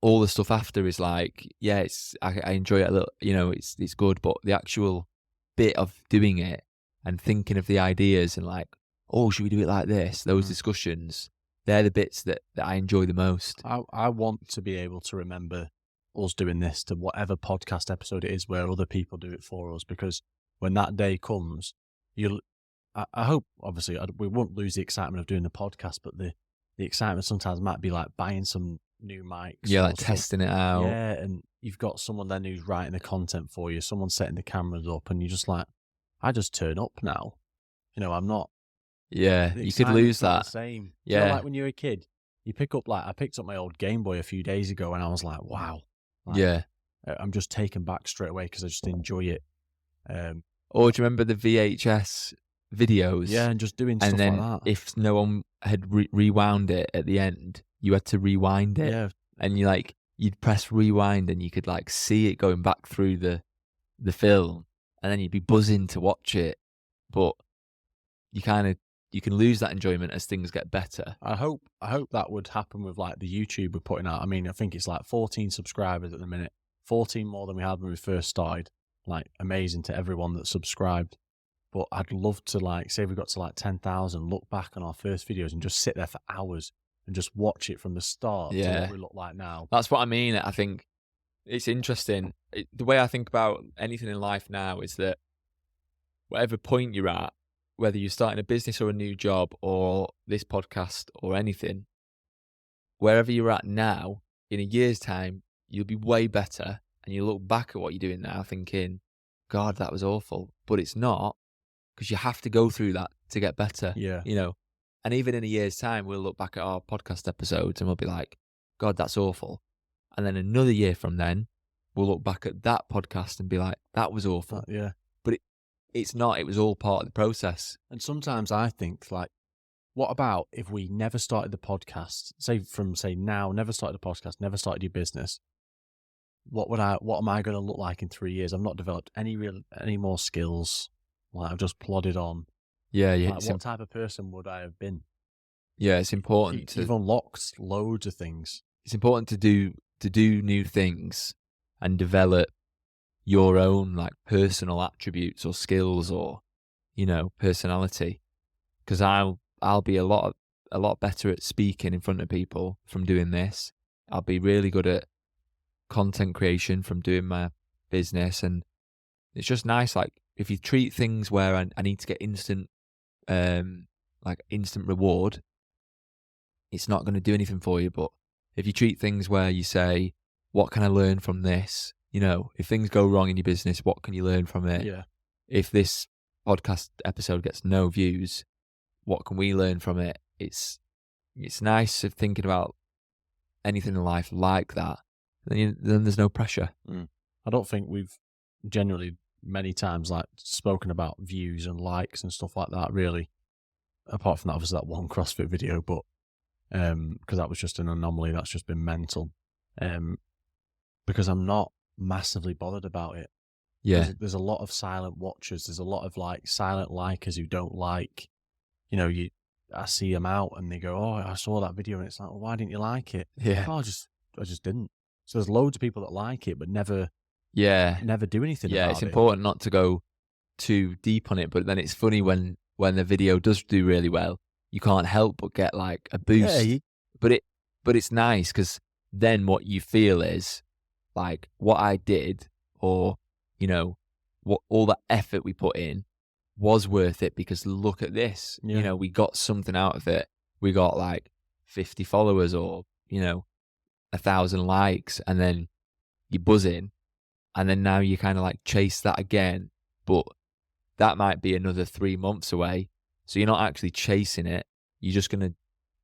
All the stuff after is like, yeah, I enjoy it a little, you know, it's good, but the actual bit of doing it and thinking of the ideas and like, oh, should we do it like this? Those discussions, they're the bits that I enjoy the most. I want to be able to remember us doing this to whatever podcast episode it is where other people do it for us, because when that day comes, I hope, obviously, we won't lose the excitement of doing the podcast, but the excitement sometimes might be like buying some new mics. Yeah, like testing it out. Yeah, and you've got someone then who's writing the content for you, someone setting the cameras up, and you're just like, I just turn up now. You know, I'm not. Yeah, you could lose that. The same. Yeah. You know, like when you're a kid, you pick up, like, I picked up my old Game Boy a few days ago, and I was like, wow. Like, yeah. I'm just taken back straight away because I just enjoy it. Or do you remember the VHS videos? Yeah, and just doing and stuff then like that. If no one had rewound it at the end, you had to rewind it. Yeah. And you'd press rewind and you could like see it going back through the film, and then you'd be buzzing to watch it. But you can lose that enjoyment as things get better. I hope that would happen with like the YouTube we're putting out. I mean, I think it's like 14 subscribers at the minute, 14 more than we had when we first started. Like, amazing to everyone that subscribed. But I'd love to, like, say we got to like 10,000, look back on our first videos and just sit there for hours and just watch it from the start to what we look like now. That's what I mean. I think it's interesting. The way I think about anything in life now is that whatever point you're at, whether you're starting a business or a new job or this podcast or anything, wherever you're at now, in a year's time, you'll be way better. And you look back at what you're doing now thinking, God, that was awful. But it's not, because you have to go through that to get better. Yeah. You know, and even in a year's time, we'll look back at our podcast episodes and we'll be like, God, that's awful. And then another year from then, we'll look back at that podcast and be like, that was awful. Yeah. But it's not. It was all part of the process. And sometimes I think, like, what about if we never started the podcast, say now, never started the podcast, never started your business? What am I going to look like in 3 years? I've not developed any more skills. Like, I've just plodded on. Yeah, yeah. Like, what type of person would I have been? Yeah, it's important. You've unlocked loads of things. it's important to do new things and develop your own like personal attributes or skills or personality. Because I'll be a lot better at speaking in front of people from doing this. I'll be really good at content creation from doing my business, and it's just nice. Like if you treat things where I need to get instant instant reward, it's not going to do anything for you. But if you treat things where you say, what can I learn from this? If things go wrong in your business, what can you learn from it? Yeah. If this podcast episode gets no views, what can we learn from it? It's nice of thinking about anything in life like that. Then there's no pressure. I don't think we've genuinely many times like spoken about views and likes and stuff like that, really. Apart from that, obviously that one CrossFit video, but because that was just an anomaly, that's just been mental. Because I'm not massively bothered about it. Yeah. There's a lot of silent watchers. There's a lot of like silent likers who don't like, I see them out and they go, oh, I saw that video, and it's like, well, why didn't you like it? Yeah. Oh, I just didn't. So there's loads of people that like it, but never do anything about it. Yeah, it's important not to go too deep on it, but then it's funny when the video does do really well, you can't help but get like a boost. Yeah, but it's nice because then what you feel is like what I did, or what all that effort we put in was worth it, because look at this. Yeah. We got something out of it. We got like 50 followers or 1,000 likes, and then you buzz in, and then now you kind of like chase that again, but that might be another 3 months away. So you're not actually chasing it. You're just going to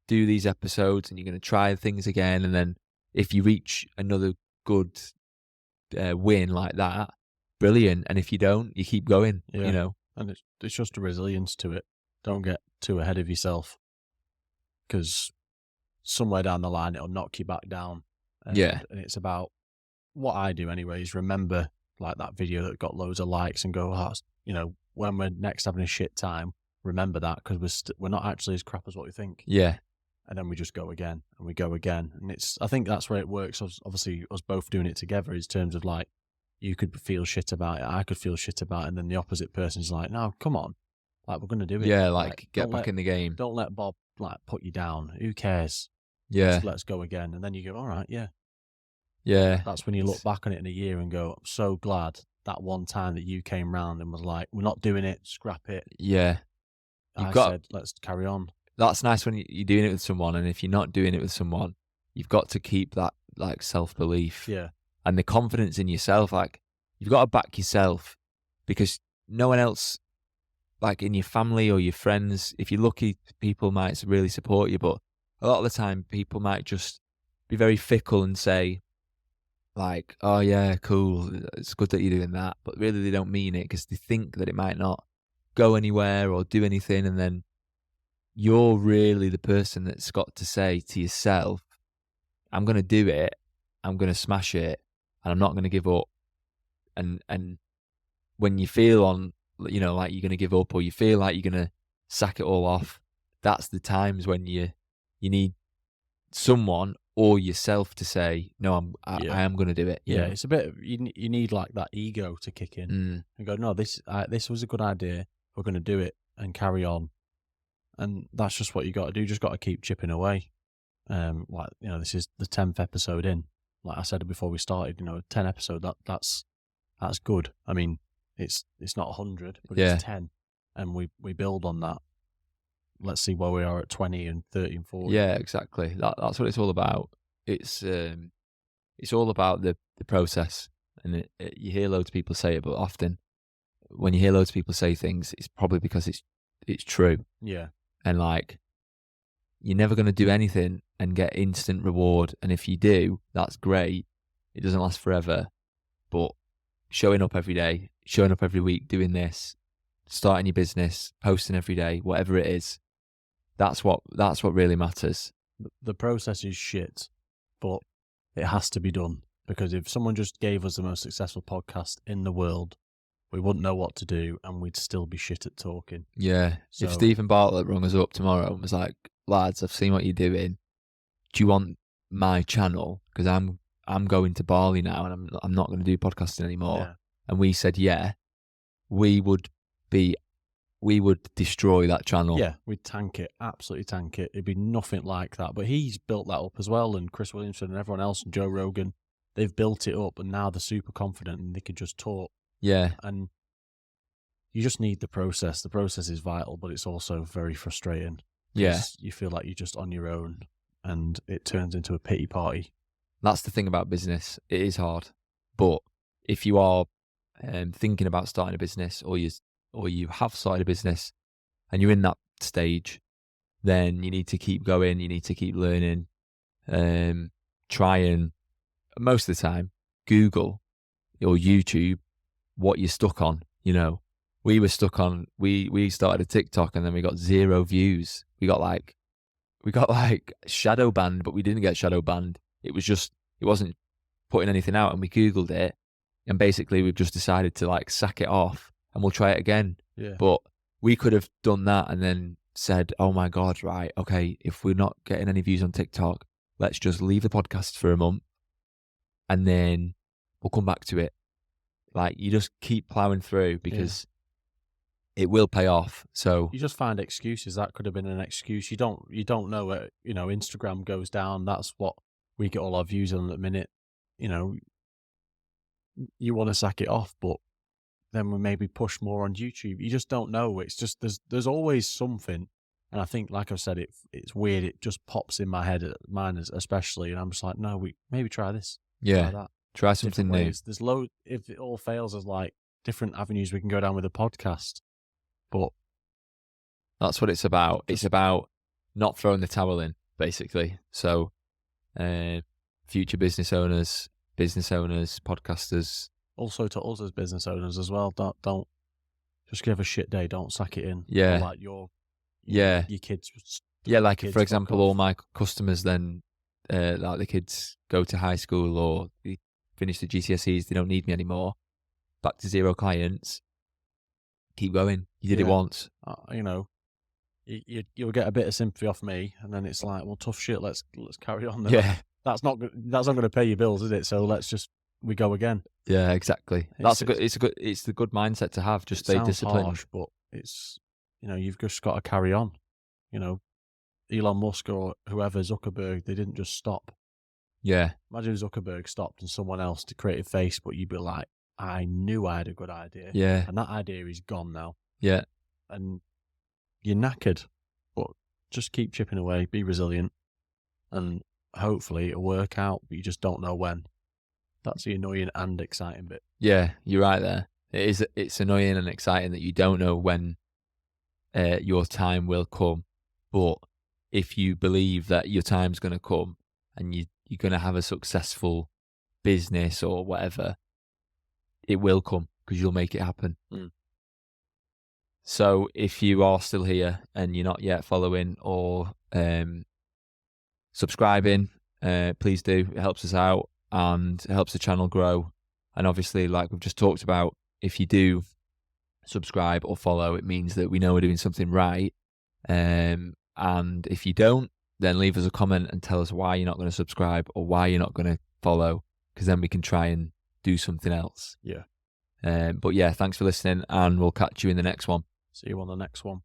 do these episodes and you're going to try things again. And then if you reach another good win like that, brilliant. And if you don't, you keep going, And it's just a resilience to it. Don't get too ahead of yourself, because somewhere down the line, it'll knock you back down. And it's about what I do anyway, is remember like that video that got loads of likes and go, when we're next having a shit time, remember that, because we're not actually as crap as what we think. Yeah. And then we just go again and we go again. And I think that's where it works. Obviously, us both doing it together, in terms of like, you could feel shit about it, I could feel shit about it, and then the opposite person's like, no, come on, like, we're going to do it. Yeah, like get back in the game. Don't let Bob like put you down. Who cares? Yeah. Let's go again. And then you go, all right, yeah. Yeah. That's when you look back on it in a year and go, I'm so glad that one time that you came round and was like, we're not doing it, scrap it. Yeah. I said, let's carry on. That's nice when you're doing it with someone, and if you're not doing it with someone, you've got to keep that like self-belief. Yeah. And the confidence in yourself. Like, you've got to back yourself, because no one else, like in your family or your friends, if you're lucky, people might really support you, but a lot of the time people might just be very fickle and say like, oh yeah, cool, it's good that you're doing that, but really they don't mean it, because they think that it might not go anywhere or do anything. And then you're really the person that's got to say to yourself, I'm going to do it, I'm going to smash it, and I'm not going to give up. And when you feel like you're going to give up, or you feel like you're going to sack it all off, that's the times when you need someone or yourself to say, no, I am going to do it. Yeah, it's a bit, you need like that ego to kick in and go, no, this was a good idea, we're going to do it and carry on. And that's just what you got to do. Just got to keep chipping away. This is the 10th episode in. Like I said before we started, 10 episode, that's good. I mean, it's not 100, but it's 10, and we build on that. Let's see where we are at 20 and 30 and 40. Yeah, exactly. That's what it's all about. It's all about the process, and you hear loads of people say it, but often when you hear loads of people say things, it's probably because it's true. Yeah. And like, you're never going to do anything and get instant reward. And if you do, that's great. It doesn't last forever. But showing up every day, showing up every week, doing this, starting your business, posting every day, whatever it is, that's what really matters. The process is shit, but it has to be done. Because if someone just gave us the most successful podcast in the world, we wouldn't know what to do, and we'd still be shit at talking. Yeah. So, if Stephen Bartlett rung us up tomorrow and was like, lads, I've seen what you're doing. Do you want my channel, because I'm going to Bali now and I'm not going to do podcasting anymore, Yeah. and we said we would destroy that channel. Yeah, we'd tank it, absolutely tank it. It'd be nothing like that. But he's built that up as well, and Chris Williamson and everyone else, and Joe Rogan, they've built it up, and now they're super confident and they can just talk. Yeah. And you just need the process. The process is vital, but it's also very frustrating. Yeah. You feel like you're just on your own, and it turns into a pity party. That's the thing about business. It is hard, but if you are thinking about starting a business, or you have started a business, and you're in that stage, then you need to keep going. You need to keep learning. Try and most of the time Google or YouTube what you're stuck on. You know, we were stuck on. We started a TikTok and then we got 0 views. We got like shadow banned, but we didn't get shadow banned. It wasn't putting anything out, and we Googled it, and basically we've just decided to like sack it off and we'll try it again. Yeah. But we could have done that and then said, oh my God, right, okay, if we're not getting any views on TikTok, let's just leave the podcast for a month and then we'll come back to it. Like, you just keep plowing through because it will pay off. So you just find excuses. That could have been an excuse. You don't know it. You know, Instagram goes down. That's what we get all our views on at the minute. You know, you want to sack it off, but then we maybe push more on YouTube. You just don't know. It's just there's always something. And I think, like I've said, it's weird. It just pops in my head, mine especially, and I'm just like, no, we maybe try this. yeah, Try that. try something Different new. ways. There's if it all fails, there's like different avenues we can go down with a podcast. But that's what it's about. It's about not throwing the towel in, basically. So future business owners, podcasters. also to us as business owners as well, don't just give a shit day. Don't sack it in. Yeah. Or like your kids. Yeah, like kids for example, fuck off. all my customers then, like the kids go to high school or they finish the GCSEs, they don't need me anymore. Back to 0 clients. Keep going. You did it once. You know, you'll get a bit of sympathy off me, and then it's like, well, tough shit. Let's carry on. Then. Yeah, That's not going to pay your bills, is it? So we go again. yeah, exactly. It's the good mindset to have. Just stay disciplined. Harsh, but it's, you know, you've just got to carry on. You know, Elon Musk or whoever, Zuckerberg, they didn't just stop. Yeah. Imagine if Zuckerberg stopped and someone else to create Facebook, you'd be like, I knew I had a good idea. Yeah. And that idea is gone now. Yeah. And you're knackered, but just keep chipping away, be resilient, and hopefully it'll work out, but you just don't know when. That's the annoying and exciting bit. Yeah, you're right there. It's annoying and exciting that you don't know when your time will come. But if you believe that your time's going to come and you're going to have a successful business or whatever, it will come because you'll make it happen. Mm. So if you are still here and you're not yet following or subscribing, please do. It helps us out and it helps the channel grow. And obviously, like we've just talked about, if you do subscribe or follow, it means that we know we're doing something right. And if you don't, then leave us a comment and tell us why you're not going to subscribe or why you're not going to follow, because then we can try and do something else. Yeah. But yeah, thanks for listening and we'll catch you in the next one. See you on the next one.